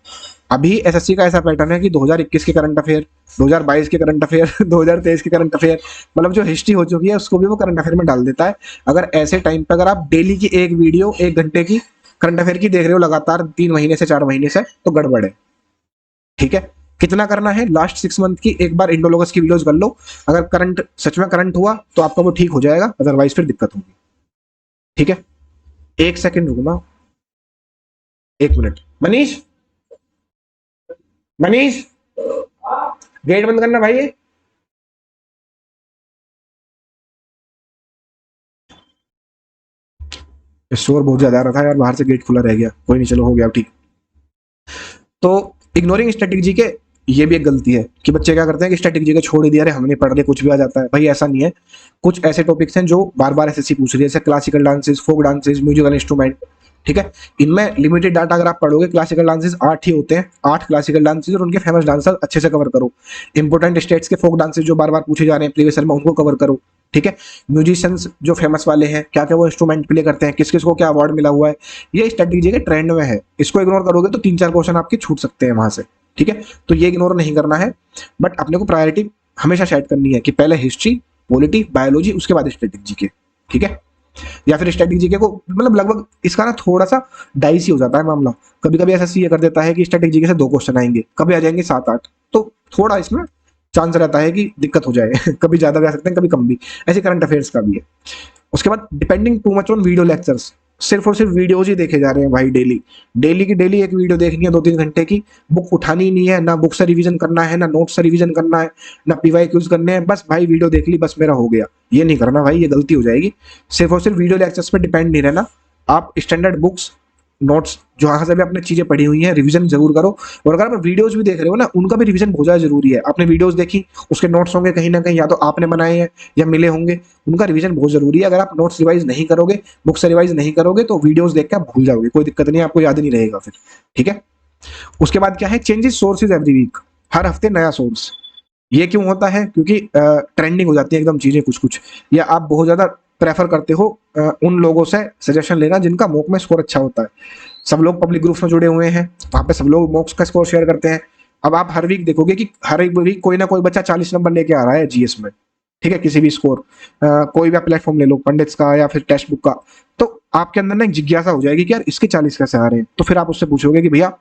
अभी एसएससी का ऐसा पैटर्न है कि 2021 के करंट अफेयर, 2022 के करंट अफेयर, 2023 के करंट अफेयर, मतलब जो हिस्ट्री हो चुकी है उसको भी वो करंट अफेयर में डाल देता है। अगर ऐसे टाइम पे अगर आप डेली की एक वीडियो 1 घंटे की करंट अफेयर की देख रहे हो लगातार 3 महीने से 4 महीने से, तो गड़बड़ है, ठीक है। कितना करना है, लास्ट 6 मंथ की एक बार इंडोलॉगस की वीडियोस कर लो। अगर करंट सच में करंट हुआ तो आपका वो ठीक हो जाएगा, अदरवाइज फिर दिक्कत होगी, ठीक है। एक सेकंड रुकना, 1 मिनट। मनीष, मनीष, गेट बंद करना भाई। शोर बहुत ज्यादा आ रहा था यार, बाहर से गेट खुला रह गया, कोई नहीं, चलो हो गया ठीक। तो इग्नोरिंग स्ट्रेटेजी के, ये भी एक गलती है कि बच्चे क्या करते हैं कि स्ट्रेटेजी को छोड़ ही दिया, अरे हमने पढ़ लिया कुछ भी आ जाता है, भाई ऐसा नहीं है। कुछ ऐसे टॉपिक्स हैं जो बार बार एसएससी पूछ रही है, जैसे classical dances, folk dances, musical instrument, ठीक है। इनमें लिमिटेड डाटा अगर आप पढ़ोगे, क्लासिकल डांसेस 8 ही होते हैं, 8 क्लासिकल डांसेस, और उनके फेमस डांसर अच्छे से कवर करो। इंपोर्टेंट स्टेट्स के फोक डांसेस जो बार बार पूछे जा रहे हैं प्रीवियस ईयर में, उनको कवर करो, ठीक है। म्यूजिशियंस जो फेमस वाले हैं, क्या क्या वो इंस्ट्रूमेंट प्ले करते हैं, किस किस को क्या अवार्ड मिला हुआ है, ये स्ट्रेटेजी के ट्रेंड में है। इसको इग्नोर करोगे तो 3-4 क्वेश्चन आपके छूट सकते हैं वहां से, ठीक है। तो ये इग्नोर नहीं करना है, बट अपने को प्रायोरिटी हमेशा सेट करनी है कि पहले हिस्ट्री, पॉलिटी, बायोलॉजी, उसके बाद स्ट्रेटेजी के, ठीक है। या फिर स्ट्रेटेजी के को मतलब लगभग इसका ना थोड़ा सा डाइस ही हो जाता है मामला। कभी कभी ऐसा ये कर देता है कि स्ट्रेटेजी के से 2 क्वेश्चन आएंगे, कभी आ जाएंगे 7-8, तो थोड़ा इसमें चांस रहता है कि दिक्कत हो जाए कभी ज्यादा भी आ सकते हैं, कभी कम भी। ऐसे करंट अफेयर्स का भी है। उसके बाद depending too much on video lectures, सिर्फ और सिर्फ वीडियोज ही देखे जा रहे हैं भाई, डेली डेली की डेली एक वीडियो देखनी है 2-3 घंटे की, बुक उठानी नहीं है, ना बुक से रिवीजन करना है, ना नोट से रिवीजन करना है, ना पीवाई क्यूज करने हैं, बस भाई वीडियो देख ली, बस मेरा हो गया। ये नहीं करना भाई, ये गलती हो जाएगी। सिर्फ और सिर्फ वीडियो लेक्चर्स पे डिपेंड नहीं रहना। आप स्टैंडर्ड बुक्स, नोट्स, जहां से भी आपने चीजें पढ़ी हुई हैं, रिवीजन जरूर करो। और अगर आप वीडियोज भी देख रहे हो ना, उनका भी रिवीजन बहुत ज्यादा जरूरी है। आपने वीडियोज देखी, उसके नोट्स होंगे कहीं ना कहीं, या तो आपने बनाए हैं या मिले होंगे, उनका रिवीजन बहुत जरूरी है। अगर आप नोट्स रिवाइज नहीं करोगे, बुक से रिवाइज नहीं करोगे, तो वीडियोस देख के आप भूल जाओगे, कोई दिक्कत नहीं, आपको याद नहीं रहेगा फिर, ठीक है। उसके बाद क्या है, चेंजेस सोर्सेज एवरी वीक, हर हफ्ते नया सोर्स। ये क्यों होता है, क्योंकि ट्रेंडिंग हो जाती है एकदम चीजें कुछ कुछ, या आप बहुत ज्यादा प्रेफर करते हो उन लोगों से सजेशन लेना जिनका मॉक में स्कोर अच्छा होता है। सब लोग पब्लिक ग्रुप्स में जुड़े हुए हैं, वहां पे सब लोग मॉक्स का स्कोर शेयर करते हैं। अब आप हर वीक देखोगे कि हर एक वीक कोई ना कोई बच्चा 40 नंबर लेके आ रहा है जीएस में, ठीक है, किसी भी स्कोर, कोई भी प्लेटफॉर्म ले लो, पंडित्स का या फिर टेक्स्ट बुक का। तो आपके अंदर ना एक जिज्ञासा हो जाएगी कि यार इसके 40 कैसे आ रहे हैं। तो फिर आप उससे पूछोगे कि भैया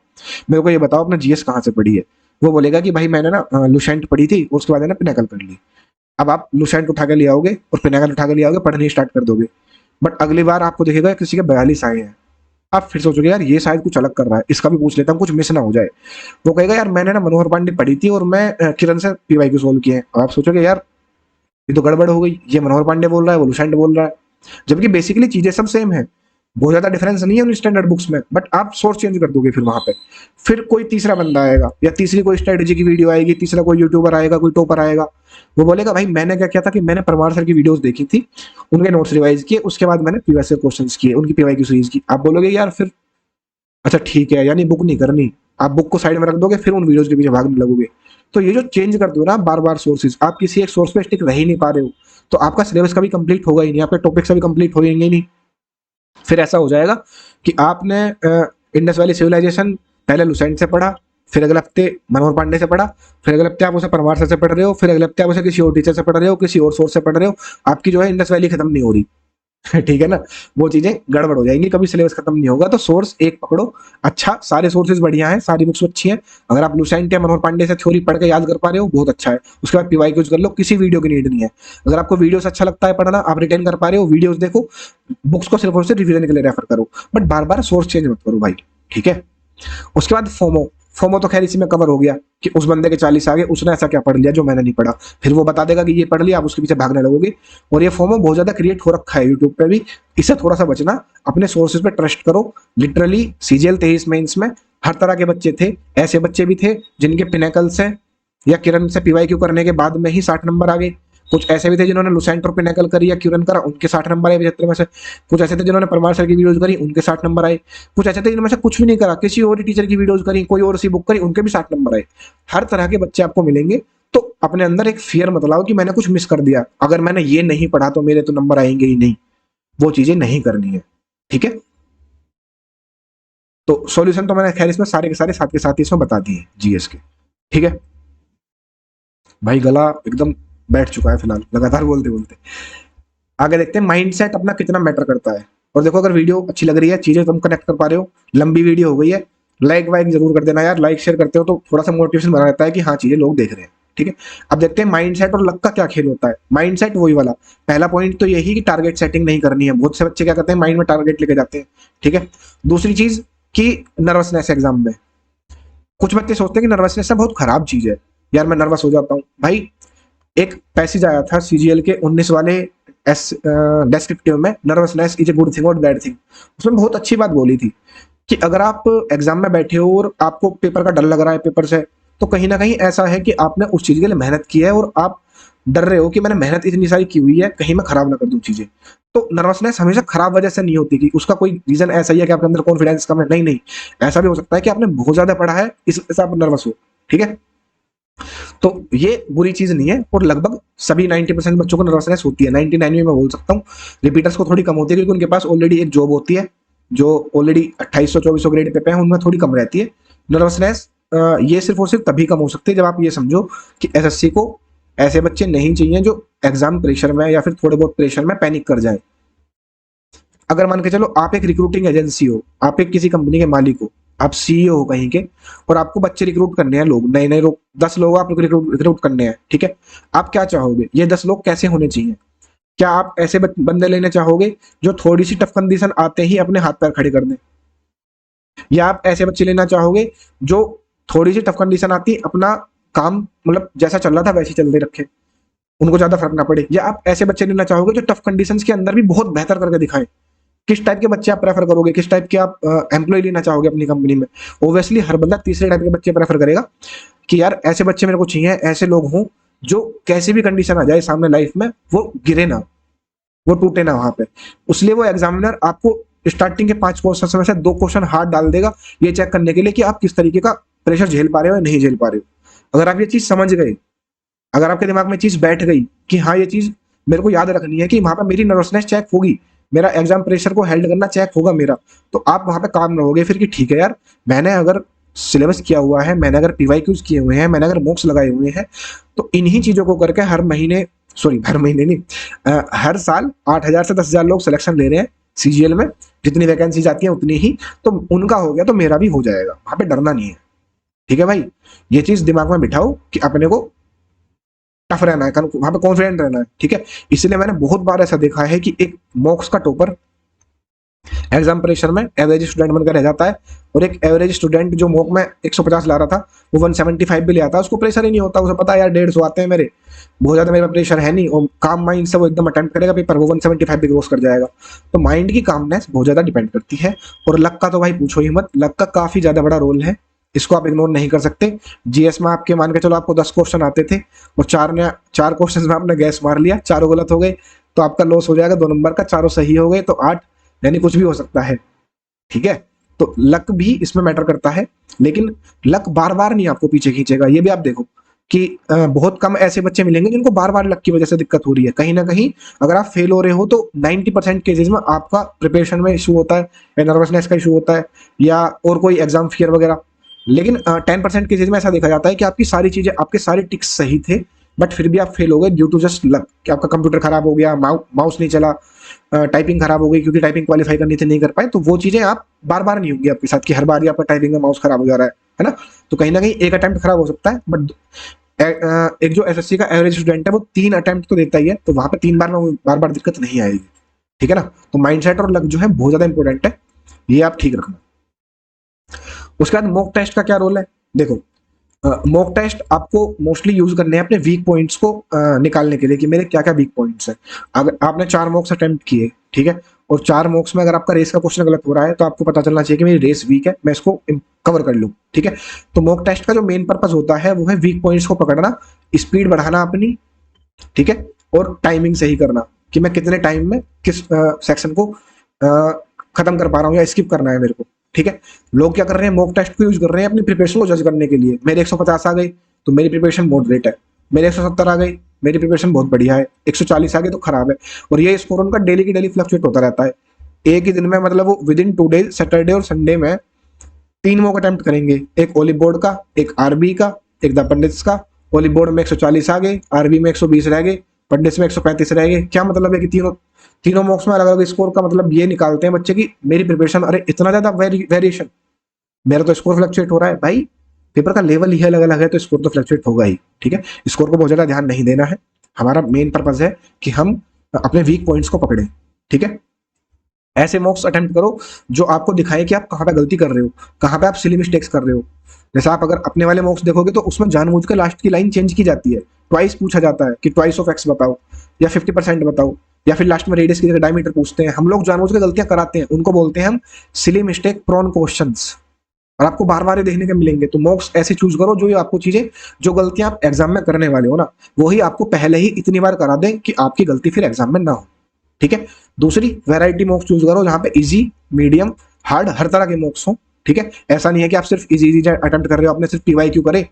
मेरे को ये बताओ अपना जीएस कहाँ से पढ़ी है। वो बोलेगा कि भाई मैंने ना लुसेंट पढ़ी थी, उसके बाद है ना पिनाकल पढ़ ली। अब आप लुसेंट उठा के ले आओगे और पिनाकल उठा के ले आओगे, पढ़नी स्टार्ट कर दोगे, बट अगली बार आपको दिखेगा किसी के 42 आए हैं, आप फिर सोचोगे यार ये शायद कुछ अलग कर रहा है, इसका भी पूछ लेता हूँ कुछ मिस ना हो जाए। वो कहेगा यार मैंने ना मनोहर पांडे पढ़ी थी और मैं किरण से पीवाईक्यू सोल्व किए हैं। अब आप सोचोगे यार ये तो गड़बड़ हो गई, ये मनोहर पांडे बोल रहा है वो लुसेंट बोल रहा है, जबकि बेसिकली चीजें सब सेम है, बहुत ज्यादा डिफरेंस नहीं है उन स्टैंडर्ड बुक्स में, बट आप सोर्स चेंज कर दोगे फिर वहां पे। फिर कोई तीसरा बंदा आएगा या तीसरी कोई स्ट्रेटेजी की वीडियो आएगी, तीसरा कोई यूट्यूबर आएगा, कोई टॉपर आएगा, वो बोलेगा भाई मैंने क्या किया था कि मैंने परमार सर की वीडियोस देखी थी, उनके नोट्स रिवाइज किए, उसके बाद मैंने पीवाईक्यू से क्वेश्चंस किए, उनकी पीवाईक्यू सीरीज की। आप बोलोगे यार फिर अच्छा ठीक है, यानी बुक नहीं करनी, आप बुक को साइड में रख दोगे, फिर उन वीडियोस के पीछे भागने लगोगे। तो ये जो चेंज कर दो ना बार बार सोर्सेज, आप किसी एक सोर्स पे स्टिक रह ही नहीं पा रहे हो, तो आपका सिलेबस कभी कंप्लीट होगा ही नहीं, आपके टॉपिक्स कभी कंप्लीट होंगे ही नहीं। फिर ऐसा हो जाएगा कि आपने इंडस वैली सिविलाइजेशन पहले लुसेंट से पढ़ा, फिर अगले हफ्ते मनोहर पांडे से पढ़ा, फिर अगले हफ्ते आप उसे परमार सर से पढ़ रहे हो, फिर अगले हफ्ते आप उसे किसी और टीचर से पढ़ रहे हो, किसी और सोर्स से पढ़ रहे हो, आपकी जो है इंडस वैली खत्म नहीं हो रही। ठीक है ना, वो चीजें गड़बड़ हो जाएंगी, कभी सिलेबस खत्म नहीं होगा। तो सोर्स एक पकड़ो, अच्छा सारे सोर्सेज बढ़िया हैं, सारी बुक्स अच्छी हैं, अगर आप लुसेंट या मनोहर पांडे से थ्योरी पढ़ के याद कर पा रहे हो बहुत अच्छा है, उसके बाद पीवाईक्यूज कर लो, किसी वीडियो की नीड नहीं है। अगर आपको वीडियोस अच्छा लगता है पढ़ना, आप रिटेन कर पा रहे हो, वीडियोस देखो, बुक्स को सिर्फ और सिर्फ रिवीजन के लिए रेफर करो, but bar bar source change मत करो भाई। ठीक है, उसके बाद फोमो, फोमो तो खैर इसी में कवर हो गया कि उस बंदे के 40 आगे उसने ऐसा क्या पढ़ लिया जो मैंने नहीं पढ़ा, फिर वो बता देगा कि ये पढ़ लिया, आप उसके पीछे भागने लगोगे। और ये फोमो बहुत ज्यादा क्रिएट हो रखा है यूट्यूब पे भी, इससे थोड़ा सा बचना, अपने सोर्सेज पे ट्रस्ट करो। लिटरली सीजीएल 23 मेंस में हर तरह के बच्चे थे, ऐसे बच्चे भी थे जिनके पिनेकल से या किरण से पीवाईक्यू करने के बाद में ही 60 नंबर आ गए, कुछ ऐसे भी थे जिन्होंने लुसेंट और पिनेकल करी या क्यूरन करा, उनके 60 नंबर आए 75 में से, कुछ ऐसे थे जिन्होंने परमार सर की वीडियोज करी, उनके 60 नंबर आए, कुछ ऐसे थे जिनमें से कुछ भी नहीं करा, किसी और टीचर की वीडियोज करी, कोई और सी बुक करी, उनके भी 60 नंबर आए। हर तरह के बच्चे आपको मिलेंगे, तो अपने अंदर एक फियर मत लाओ कि मैंने कुछ मिस कर दिया, अगर मैंने ये नहीं पढ़ा तो मेरे तो नंबर आएंगे ही नहीं, वो चीजें नहीं करनी है। ठीक है, तो सॉल्यूशन तो मैंने खैर इसमें सारे के सारे साथ के साथ ही इसमें बता दिए जीएस के। ठीक है भाई, गला एकदम बैठ चुका है फिलहाल लगातार बोलते बोलते। आगे देखते हैं माइंडसेट अपना कितना मैटर करता है। और देखो अगर वीडियो अच्छी लग रही है, चीजें तुम कनेक्ट कर पा रहे हो, लंबी वीडियो हो गई है, लाइक वाइक जरूर कर देना यार, लाइक शेयर करते हो तो थोड़ा सा मोटिवेशन बना रहता है कि हाँ चीजें लोग देख रहे हैं। ठीक है, अब देखते हैं माइंडसेट और लक का क्या खेल होता है। माइंडसेट वही वाला, पहला पॉइंट तो यही कि टारगेट सेटिंग नहीं करनी है, बहुत से बच्चे क्या करते हैं माइंड में टारगेट लेके जाते हैं। ठीक है, दूसरी चीज कि नर्वसनेस एग्जाम में, कुछ बच्चे सोचते हैं कि नर्वसनेस बहुत खराब चीज है, यार मैं नर्वस हो जाता हूँ। भाई एक पैसेज आया था सीजीएल के 19 वाले एस डेस्क्रिप्टिव में, nervousness is a good thing और बैड थिंग, उसमें बहुत अच्छी बात बोली थी कि अगर आप एग्जाम में बैठे हो और आपको पेपर का डर लग रहा है पेपर से, तो कहीं ना कहीं ऐसा है कि आपने उस चीज के लिए मेहनत की है और आप डर रहे हो कि मैंने मेहनत इतनी सारी की हुई है, कहीं मैं खराब ना कर दूं चीजें। तो नर्वसनेस हमेशा खराब वजह से नहीं होती कि उसका कोई रीजन ऐसा ही है कि आपके अंदर कॉन्फिडेंस कम है, नहीं नहीं, ऐसा भी हो सकता है कि आपने बहुत ज्यादा पढ़ा है इस वजह से आप नर्वस हो। ठीक है, तो ये बुरी चीज नहीं है, और लगभग सभी 90% बच्चों को नर्वसनेस होती है, 99 में मैं बोल सकता हूँ। रिपीटर्स को थोड़ी कम होती है क्योंकि उनके पास ऑलरेडी एक जॉब होती है, जो ऑलरेडी 2800-2400 ग्रेड पे हैं, उनमें थोड़ी कम रहती है नर्वसनेस। ये सिर्फ और सिर्फ तभी कम हो सकती है जब आप ये समझो कि एसएससी को ऐसे बच्चे नहीं चाहिए जो एग्जाम प्रेशर में या फिर थोड़े बहुत प्रेशर में पैनिक कर जाए। अगर मान के चलो आप एक रिक्रूटिंग एजेंसी हो, आप एक किसी कंपनी के मालिक हो, आप सीईओ हो कहीं के, और आपको बच्चे रिक्रूट करने हैं, लोग नए नए लोग 10 लोग आपको रिक्रूट करने हैं। ठीक है, आप क्या चाहोगे, ये 10 लोग कैसे होने चाहिए? क्या आप ऐसे बंदे लेने चाहोगे जो थोड़ी सी टफ कंडीशन आते ही अपने हाथ पैर खड़े कर दें, या आप ऐसे बच्चे लेना चाहोगे जो थोड़ी सी टफ कंडीशन आती अपना काम मतलब जैसा चल रहा था वैसे ही चलते रखे, उनको ज्यादा फर्क ना पड़े? या आप ऐसे बच्चे लेना चाहोगे जो टफ कंडीशंस के अंदर भी बहुत बेहतर करके दिखाएं? किस टाइप के बच्चे आप प्रेफर करोगे, किस टाइप के आप एम्प्लॉय लेना चाहोगे अपनी कंपनी में? ओब्वियसली हर बंदा तीसरे टाइप के बच्चे प्रेफर करेगा कि यार ऐसे बच्चे मेरे को चाहिए, ऐसे लोग हों जो कैसी भी कंडीशन आ जाए सामने लाइफ में वो गिरे ना, वो टूटे ना वहां पे। इसलिए वो एग्जामिनर आपको स्टार्टिंग के 5 क्वेश्चन में से 2 क्वेश्चन हार्ड डाल देगा, ये चेक करने के लिए कि आप किस तरीके का प्रेशर झेल पा रहे हो या नहीं झेल पा रहे हो। अगर आप ये चीज समझ गए, अगर आपके दिमाग में चीज बैठ गई कि हाँ ये चीज मेरे को याद रखनी है कि वहां पर मेरी नर्वसनेस चेक होगी, मेरा एग्जाम प्रेशर को हेल्ड करना चेक होगा मेरा, तो आप वहां पे काम रहोगे फिर कि ठीक है यार, मैंने अगर सिलेबस किया हुआ है, मैंने अगर पीवाईक्यूज किए हुए हैं, मैंने अगर मॉक्स लगाए हुए हैं, तो इन्हीं चीजों को करके हर महीने, सॉरी हर महीने नहीं, हर साल 8,000 से 10,000 लोग सिलेक्शन ले रहे हैं सीजीएल में, जितनी वैकेंसी आती है उतनी ही, तो उनका हो गया तो मेरा भी हो जाएगा, वहां पे डरना नहीं है। ठीक है भाई, ये चीज दिमाग में बिठाओ कि अपने को टफ रहना है, वहां पे कॉन्फिडेंट रहना है। ठीक है, इसलिए मैंने बहुत बार ऐसा देखा है कि एक मॉक्स का टॉपर एग्जाम प्रेशर में एवरेज स्टूडेंट बनकर रह जाता है, और एक एवरेज स्टूडेंट जो मॉक में 150 ला रहा था वो 175 भी ले आता है, उसको प्रेशर ही नहीं होता, उसे पता है यार 150 आते हैं मेरे, बहुत ज्यादा मेरे प्रेशर है नहीं, और काम माइंड से वो एकदम अटेम्प्ट करेगा पेपर, वो 175 भी क्रॉस कर जाएगा। तो माइंड की कामनेस बहुत ज्यादा डिपेंड करती है। और लक का तो भाई पूछो ही मत, लक का काफी ज्यादा बड़ा रोल है, इसको आप इग्नोर नहीं कर सकते। जीएस में आपके मान के चलो आपको 10 क्वेश्चन आते थे और चार क्वेश्चन में आपने गैस मार लिया, चारों गलत हो गए, तो आपका लॉस हो जाएगा 2 नंबर का, चारों सही हो गए तो 8, यानी कुछ भी हो सकता है। ठीक है, तो लक भी इसमें मैटर करता है, लेकिन लक बार बार नहीं आपको पीछे खींचेगा। ये भी आप देखो कि बहुत कम ऐसे बच्चे मिलेंगे जिनको बार बार लक की वजह से दिक्कत हो रही है। कहीं ना कहीं अगर आप फेल हो रहे हो तो 90% केसेस में आपका प्रिपरेशन में इशू होता है, या नर्वसनेस का इशू होता है, या और कोई एग्जाम फियर वगैरह। लेकिन 10% केसेज में ऐसा देखा जाता है कि आपकी सारी चीजें, आपके सारे टिक्स सही थे, बट फिर भी आप फेल हो गए ड्यू टू जस्ट लक, कि आपका कंप्यूटर खराब हो गया, माउस नहीं चला, टाइपिंग खराब हो गई क्योंकि टाइपिंग क्वालिफाई करनी थी नहीं कर पाए। तो वो चीजें आप बार बार नहीं होंगी आपके साथ कि हर बार ही आपका टाइपिंग में माउस खराब हो जा रहा है ना। तो कहीं ना कहीं एक अटेम्प्ट खराब हो सकता है, बट एक जो एसएससी का एवरेज स्टूडेंट है वो 3 अटेम्प्ट तो देता ही है, तो वहां पे 3 बार में बार बार दिक्कत नहीं आएगी। ठीक है ना, तो माइंडसेट और लक जो है बहुत ज्यादा इंपॉर्टेंट है, ये आप ठीक रखना। उसके बाद मॉक टेस्ट का क्या रोल है, देखो मॉक टेस्ट आपको मोस्टली यूज करने हैं अपने वीक पॉइंट्स को निकालने के लिए कि मेरे क्या क्या वीक पॉइंट्स हैं। अगर आपने 4 मॉक्स अटेम्प्ट किए, ठीक है, और 4 मॉक्स में अगर आपका रेस का क्वेश्चन गलत हो रहा है तो आपको पता चलना चाहिए कि मेरी रेस वीक है, मैं इसको कवर कर लूँ। ठीक है, तो मॉक टेस्ट का जो मेन पर्पज होता है वो है वीक पॉइंट्स को पकड़ना, स्पीड बढ़ाना अपनी, ठीक है, और टाइमिंग सही करना कि मैं कितने टाइम में किस सेक्शन को खत्म कर पा रहा हूँ या स्किप करना है मेरे को। ठीक है, लोग क्या कर रहे हैं, मॉक टेस्ट को यूज कर रहे हैं अपनी प्रिपरेशन को जज करने के लिए। मेरे 150 आ गए तो मेरी प्रिपरेशन मॉडरेट है, मेरे 170 आ गई मेरी प्रिपरेशन बहुत बढ़िया है, 140 आ गए तो खराब है। और ये स्कोर उनका डेली की डेली फ्लक्चुएट होता रहता है। एक ही दिन में मतलब वो विद इन 2 डेज, सैटरडे और संडे में 3 मॉक अटेम्प्ट करेंगे, एक ओली बोर्ड का, एक आरबी का, एक द पंडित्स का। ओली बोर्ड में 140 आ गए, आरबी में 120 रह गए, पंडित्स में 135 रह गए। क्या मतलब है कि तीनों मॉक्स में अलग अलग स्कोर का मतलब ये निकालते हैं बच्चे की मेरी प्रिपरेशन, अरे इतना ज्यादा वेरिएशन, मेरा तो स्कोर फ्लक्चुएट हो रहा है। भाई पेपर का लेवल ही अलग अलग है तो स्कोर तो फ्लक्चुएट होगा ही। ठीक है, स्कोर को बहुत ज्यादा ध्यान नहीं देना है, हमारा मेन पर्पज है कि हम अपने वीक पॉइंट्स को पकड़ें। ठीक है, ऐसे मॉक्स अटेम्प्ट करो जो आपको दिखाए कि आप कहाँ पे गलती कर रहे हो, कहाँ पे आप सिली मिस्टेक्स कर रहे हो। जैसे आप अगर अपने वाले मॉक्स देखोगे तो उसमें जानबूझ के लास्ट की लाइन चेंज की जाती है, ट्वाइस पूछा जाता है कि ट्वाइस ऑफ एक्स बताओ, या 50% बताओ, या फिर लास्ट में रेडियस की जगह डायमीटर पूछते हैं। हम लोग जानबूझ के गलतियां कराते हैं, उनको बोलते हैं हम सिली मिस्टेक प्रोन क्वेश्चंस, और आपको बार बार देखने के मिलेंगे। तो मॉक्स ऐसे चूज करो जो आपको चीजें, जो गलतियां आप एग्जाम में करने वाले हो ना, वही आपको पहले ही इतनी बार करा दें कि आपकी गलती फिर एग्जाम में ना हो। ठीक है, दूसरी वैरायटी मॉक्स चूज करो जहां पे इजी, मीडियम, हार्ड हर तरह के मॉक्स हो। ठीक है, ऐसा नहीं है कि आप सिर्फ इजी इजी अटेम्प्ट कर रहे हो, आपने सिर्फ पीवाईक्यू करे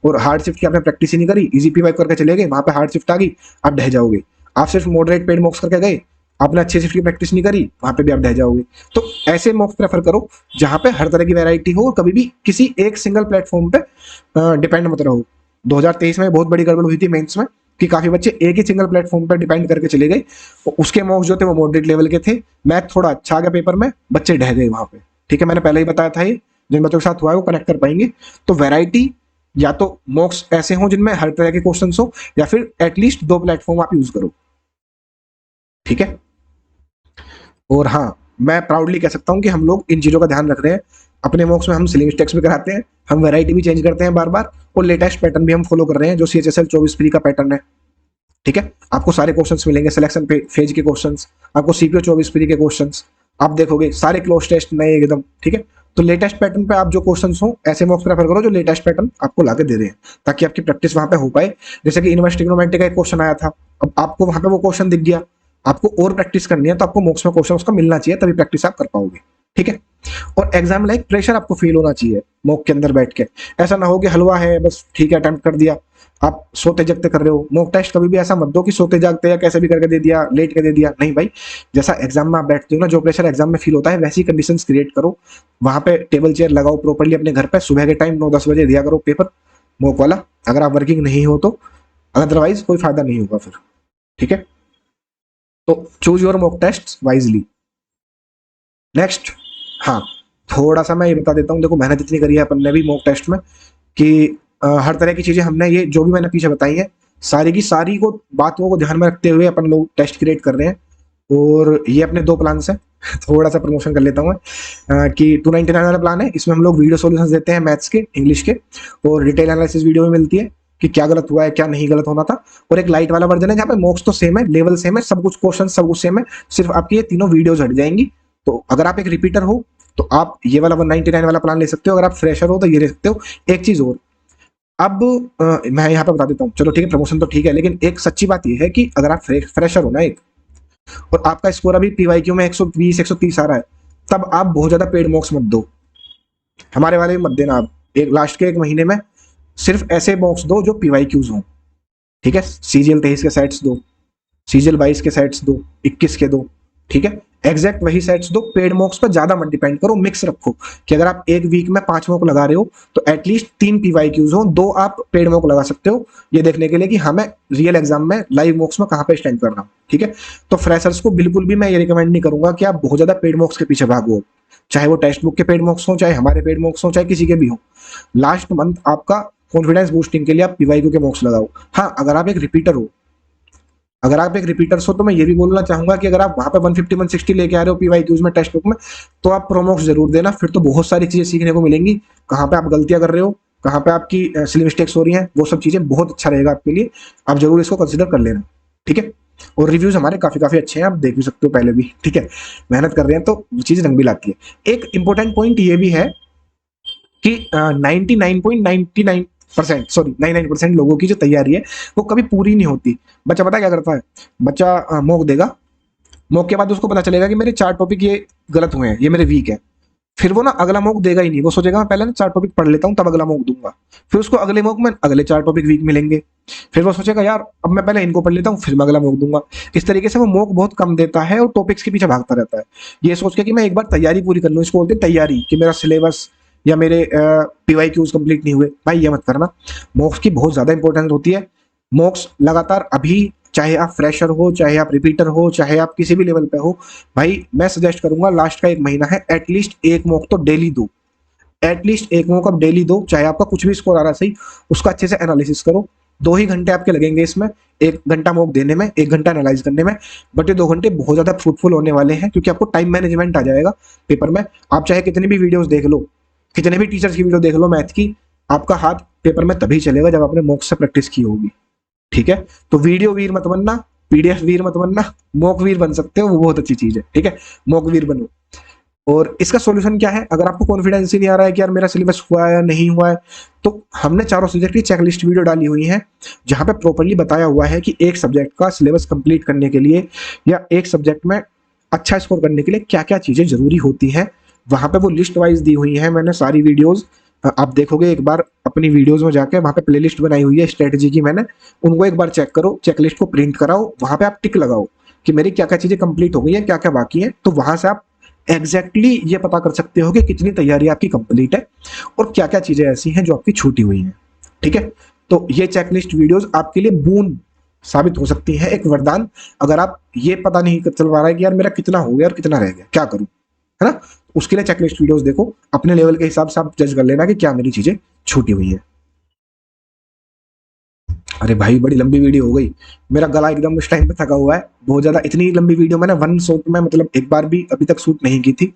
और हार्ड शिफ्ट की आपने प्रैक्टिस ही नहीं करी, इजी पीवाई करके चले गए, वहां पे हार्ड शिफ्ट आ गई, आप ढह जाओगे। आप सिर्फ मॉडरेट पेड मॉक्स करके गए, आपने अच्छे शिफ्ट की प्रैक्टिस नहीं करी, वहां पे भी आप ढह जाओगे। तो ऐसे मॉक्स प्रेफर करो जहां पे हर तरह की वैरायटी हो, कभी भी किसी एक सिंगल प्लेटफॉर्म पे डिपेंड मत रहो। 2023 में बहुत बड़ी गड़बड़ हुई थी मेंस में कि काफी बच्चे एक ही सिंगल प्लेटफॉर्म पर डिपेंड करके चले गए, उसके मॉक्स जो थे वो मॉडरेट लेवल के थे, मैथ थोड़ा अच्छा आ गया पेपर में, बच्चे ढह गए वहां पे। ठीक है, मैंने पहले ही बताया था, ये जिन बच्चों के साथ हुआ है वो कनेक्ट कर पाएंगे। तो वैरायटी, या तो मॉक्स ऐसे हो जिनमें हर तरह के क्वेश्चन हो, या फिर एटलीस्ट 2 प्लेटफॉर्म आप यूज करो। ठीक है, और हाँ, मैं प्राउडली कह सकता हूँ कि हम लोग इन चीजों का ध्यान रख रहे हैं। अपने मॉक्स में हम सिली मिस्टेक्स भी कराते हैं, हम वैरायटी भी चेंज करते हैं बार बार, और लेटेस्ट पैटर्न भी हम फॉलो कर रहे हैं जो CHSL 24 प्री का पैटर्न है। ठीक है, आपको सारे क्वेश्चंस मिलेंगे, सिलेक्शन फेज के क्वेश्चंस, आपको CPO 24 प्री के क्वेश्चंस, आप देखोगे सारे क्लोज टेस्ट नए एकदम। ठीक है, तो लेटेस्ट पैटर्न पे आप जो क्वेश्चंस हो ऐसे मॉक्स प्रेफर करो जो लेटेस्ट पैटर्न आपको लाके दे रहे हैं, ताकि आपकी प्रैक्टिस वहां पे हो पाए। जैसे कि इन्वर्स ट्रिग्नोमेट्री का एक क्वेश्चन आया था, अब आपको वहां पे वो क्वेश्चन दिख गया, आपको और प्रैक्टिस करनी है तो आपको मॉक्स में क्वेश्चन उसका मिलना चाहिए, तभी प्रैक्टिस आप कर पाओगे। ठीक है, और एग्जाम लाइक प्रेशर आपको फील होना चाहिए मॉक के अंदर बैठ के। ऐसा ना हो कि हलवा है बस ठीक है अटेम्प्ट कर दिया, आप सोते जगते कर रहे हो। मॉक टेस्ट कभी भी ऐसा मत दो कि सोते जागते या कैसे भी करके दे दिया, लेट के दे दिया, नहीं भाई। जैसा एग्जाम में आप बैठते हो ना, जो प्रेशर एग्जाम में फील होता है वैसी कंडीशंस क्रिएट करो। वहां पे टेबल चेयर लगाओ प्रॉपर्ली अपने घर पे, सुबह के टाइम 9-10 बजे दिया करो पेपर मॉक वाला, अगर आप वर्किंग नहीं हो तो, अदरवाइज कोई फायदा नहीं होगा फिर। ठीक है, तो choose your mock test wisely. Next, हाँ, थोड़ा सा मैं ये बता देता हूँ, देखो मेहनत इतनी करी है अपन ने भी मॉक टेस्ट में कि हर तरह की चीजें हमने, ये जो भी मैंने पीछे बताई है सारी की सारी को बातों को ध्यान में रखते हुए अपन लोग टेस्ट क्रिएट कर रहे हैं। और ये अपने 2 प्लान्स हैं, थोड़ा सा प्रमोशन कर लेता हूँ मैं, कि 299 वाला प्लान है, इसमें हम लोग वीडियो सॉल्यूशंस देते हैं मैथ्स के, इंग्लिश के, और डिटेल एनालिसिस वीडियो में मिलती है कि क्या गलत हुआ है, क्या नहीं गलत होना था। और एक लाइट वाला वर्जन है जहाँ पे मॉक्स तो सेम है, लेवल सेम है, सब कुछ क्वेश्चन सब कुछ सेम है, सिर्फ आपकी ये तीनों वीडियोज हट जाएंगी। तो अगर आप एक रिपीटर हो तो आप ये वाला 199 वाला प्लान ले सकते हो, अगर आप फ्रेशर हो तो ये ले सकते हो। एक चीज और, अब मैं यहाँ पे बता देता हूँ, चलो ठीक है प्रमोशन तो ठीक है, लेकिन एक सच्ची बात ये है कि अगर आप फ्रेशर हो ना एक, और आपका स्कोर अभी पीवाईक्यू में 120 130 आ रहा है, तब आप बहुत ज्यादा पेड मॉक्स मत दो, हमारे वाले मत देना। आप एक लास्ट के एक महीने में सिर्फ ऐसे मॉक्स दो जो पीवाईक्यूज हों, ठीक है। सीजीएल 23 के सेट्स दो, सीजीएल 22 के सेट्स दो, 21 के दो, ठीक है। एग्जैक्ट वही सेट्स दो, पेड मॉक्स पर ज्यादा मत डिपेंड करो, मिक्स रखो कि अगर आप एक वीक में 5 मॉक लगा रहे हो तो एटलीस्ट 3 पीवाईक्यूज हो, 2 आप पेड मॉक लगा सकते हो, ये देखने के लिए कि हाँ मैं रियल एग्जाम में लाइव मॉक्स में कहाँ पे स्टैंड कर रहा हूँ, ठीक है। तो फ्रेशर्स को बिल्कुल भी मैं ये रिकमेंड नहीं करूंगा कि आप बहुत ज्यादा पेड मॉक्स के पीछे भागो, चाहे वो टेक्स्ट बुक के पेड मॉक्स हो, चाहे हमारे पेड मॉक्स हो, चाहे किसी के भी हो। लास्ट मंथ आपका कॉन्फिडेंस बूस्टिंग के लिए आप पीवाईक्यू के मॉक्स लगाओ। हाँ, अगर आप एक रिपीटर हो, अगर आप एक रिपीटर्स हो तो मैं ये भी बोलना चाहूंगा कि अगर आप वहां पे 150 160 लेके आ रहे हो पीवाईक्यूज में टेक्स्ट बुक में, तो आप प्रोमोक्स जरूर देना, फिर तो बहुत सारी चीजें सीखने को मिलेंगी, कहाँ पे आप गलतियां कर रहे हो, कहाँ पे आपकी सिली मिस्टेक्स हो रही हैं, वो सब चीजें बहुत अच्छा रहेगा आपके लिए, आप जरूर इसको कंसिडर कर लेना, ठीक है। और रिव्यूज हमारे काफी काफी अच्छे हैं, आप देख भी सकते हो पहले भी, ठीक है। मेहनत कर रहे हैं तो चीज रंग भी लाती है। एक इंपॉर्टेंट पॉइंट ये भी है कि 99.99% सॉरी 99% लोगों की जो तैयारी है वो कभी पूरी नहीं होती। बच्चा पता क्या करता है, बच्चा मॉक देगा, मॉक के बाद उसको पता चलेगा कि मेरे 4 टॉपिक ये गलत हुए हैं, ये मेरे वीक है, फिर वो ना अगला मॉक देगा ही नहीं, वो सोचेगा मैं पहले ना 4 टॉपिक पढ़ लेता हूँ तब अगला मॉक दूंगा, फिर उसको अगले मॉक में अगले 4 टॉपिक वीक मिलेंगे, फिर वो सोचेगा यार अब मैं पहले इनको पढ़ लेता हूँ फिर मैं अगला मॉक दूंगा। इस तरीके से वो मॉक बहुत कम देता है और टॉपिक्स के पीछे भागता रहता है, ये सोच के कि मैं एक बार तैयारी पूरी कर लूँ, इसको बोलते हैं तैयारी, कि मेरा सिलेबस या मेरे पीवाईक्यूज कंप्लीट नहीं हुए। भाई ये मत करना, मॉक्स की बहुत ज्यादा इंपॉर्टेंस होती है। मॉक्स लगातार अभी, चाहे आप फ्रेशर हो, चाहे आप रिपीटर हो, चाहे आप किसी भी लेवल पे हो, भाई मैं सजेस्ट करूंगा लास्ट का एक महीना है, एटलीस्ट एक मॉक तो डेली दो, एटलीस्ट एक मॉक आप डेली दो, चाहे आपका कुछ भी स्कोर आ रहा है सही, उसका अच्छे से एनालिसिस करो। 2 ही घंटे आपके लगेंगे इसमें, 1 घंटा मॉक देने में, 1 घंटा एनालाइज करने में, बट ये 2 घंटे बहुत ज्यादा फ्रूटफुल होने वाले हैं, क्योंकि आपको टाइम मैनेजमेंट आ जाएगा पेपर में। आप चाहे कितनी भी वीडियोस देख लो, कितने भी टीचर्स की वीडियो देख लो मैथ की, आपका हाथ पेपर में तभी चलेगा जब आपने मॉक से प्रैक्टिस की होगी, ठीक है। तो वीडियो वीर मत बनना, पीडीएफ वीर मत बनना, मॉक वीर बन सकते हो, वो बहुत अच्छी चीज है, ठीक है। मॉक वीर बनो। और इसका सॉल्यूशन क्या है, अगर आपको कॉन्फिडेंस ही नहीं आ रहा है कि यार मेरा सिलेबस हुआ है या नहीं हुआ है, तो हमने चारों सब्जेक्ट की चेकलिस्ट वीडियो डाली हुई है, जहां पे प्रॉपर्ली बताया हुआ है कि एक सब्जेक्ट का सिलेबस कंप्लीट करने के लिए या एक सब्जेक्ट में अच्छा स्कोर करने के लिए क्या क्या चीजें जरूरी होती हैं। वहां पे वो लिस्ट वाइज दी हुई है मैंने सारी वीडियोज, आप देखोगे एक बार अपनी वीडियोज में जाके, वहां पे प्लेलिस्ट बनाई हुई है स्ट्रेटजी की मैंने, उनको एक बार चेक करो, चेकलिस्ट को प्रिंट कराओ, वहां पे आप टिक लगाओ कि मेरी क्या क्या चीजें कंप्लीट हो गई है, क्या क्या बाकी है, तो वहां से आप एग्जैक्टली ये पता कर सकते हो कि कितनी तैयारी आपकी कंप्लीट है और क्या क्या चीजें ऐसी हैं जो आपकी छूटी हुई हैं, ठीक है। तो ये चेकलिस्ट वीडियोस आपके लिए बून साबित हो सकती है, एक वरदान। अगर आप ये पता नहीं चल पा रहा है कि यार मेरा कितना हो गया और कितना रह गया, क्या करूं, है ना, उसके लिए चेकलिस्ट वीडियोस देखो, अपने लेवल के हिसाब से आप जज कर लेना कि क्या मेरी चीजें छूटी हुई है। अरे भाई बड़ी लंबी वीडियो हो गई, मेरा गला एकदम इस टाइम पे थका हुआ है बहुत ज्यादा, इतनी लंबी वीडियो मैंने वन शॉट में मतलब एक बार भी अभी तक शूट नहीं की थी,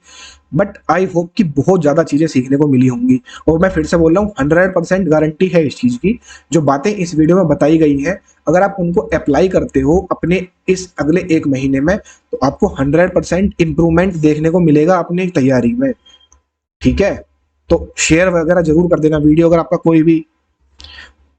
बट आई होप कि बहुत ज्यादा चीजें सीखने को मिली होंगी। और मैं फिर से बोल रहा हूँ 100% गारंटी है इस चीज की, जो बातें इस वीडियो में बताई गई हैं अगर आप उनको अप्लाई करते हो अपने इस अगले एक महीने में, तो आपको 100% इंप्रूवमेंट देखने को मिलेगा अपनी तैयारी में, ठीक है। तो शेयर वगैरह जरूर कर देना वीडियो, अगर आपका कोई भी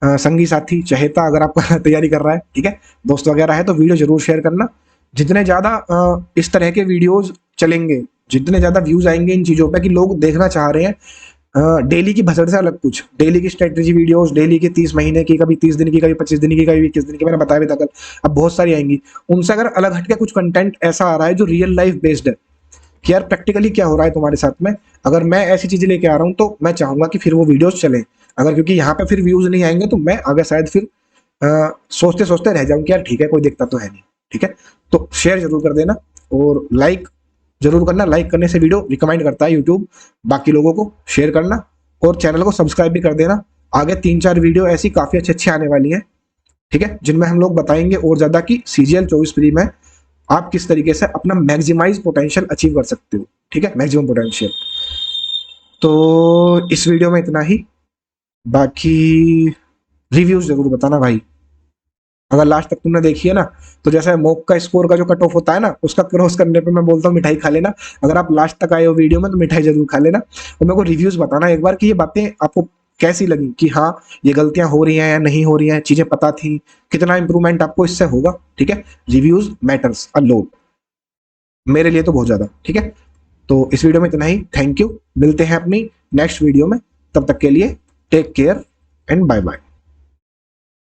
संगी साथी चहेता अगर आपका तैयारी कर रहा है, ठीक है, दोस्त वगैरह है, तो वीडियो जरूर शेयर करना। जितने ज्यादा इस तरह के वीडियोस चलेंगे, जितने ज्यादा व्यूज आएंगे इन चीजों पे कि लोग देखना चाह रहे हैं डेली की भसड़ से अलग कुछ, डेली की स्ट्रेटेजी वीडियोस, डेली की 30 महीने की, कभी 30 दिन की, कभी 25 दिन की, कभी 21 दिन की, मैंने बताया भी था कल, अब बहुत सारी आएंगी। उनसे अगर अलग हटके कुछ कंटेंट ऐसा आ रहा है जो रियल लाइफ बेस्ड है कि यार प्रैक्टिकली क्या हो रहा है तुम्हारे साथ में, अगर मैं ऐसी चीजें लेके आ रहा हूँ तो मैं चाहूंगा कि फिर वो वीडियोस चले। अगर क्योंकि यहाँ पे फिर व्यूज नहीं आएंगे तो मैं आगे शायद फिर सोचते सोचते रह जाऊं कि यार ठीक है कोई दिक्कत तो है नहीं, ठीक है। तो शेयर जरूर कर देना और लाइक जरूर करना, लाइक करने से वीडियो रिकमेंड करता है यूट्यूब बाकी लोगों को, शेयर करना और चैनल को सब्सक्राइब भी कर देना। आगे 3-4 वीडियो ऐसी काफी अच्छी अच्छी आने वाली हैं, ठीक है, जिनमें हम लोग बताएंगे और ज्यादा कि सीजीएल 24 प्री में आप किस तरीके से अपना मैक्सिमाइज पोटेंशियल अचीव कर सकते हो, ठीक है, मैक्सिमम पोटेंशियल। तो इस वीडियो में इतना ही, बाकी रिव्यूज जरूर बताना भाई। अगर लास्ट तक तुमने देखी है ना, तो जैसे मोक का स्कोर का जो कट ऑफ होता है ना, उसका क्रॉस करने पे मैं बोलता हूँ मिठाई खा लेना। अगर आप लास्ट तक आए हो वीडियो में तो मिठाई जरूर खा लेना, और मेरे को रिव्यूज बताना एक बार कि ये बातें आपको कैसी लगी, कि हाँ ये गलतियां हो रही हैं या नहीं हो रही हैं, चीजें पता थी, कितना इंप्रूवमेंट आपको इससे होगा, ठीक है। रिव्यूज मैटर्स अ लॉट, मेरे लिए तो बहुत ज्यादा, ठीक है। तो इस वीडियो में इतना ही, थैंक यू, मिलते हैं अपनी नेक्स्ट वीडियो में, तब तक के लिए take care and bye bye.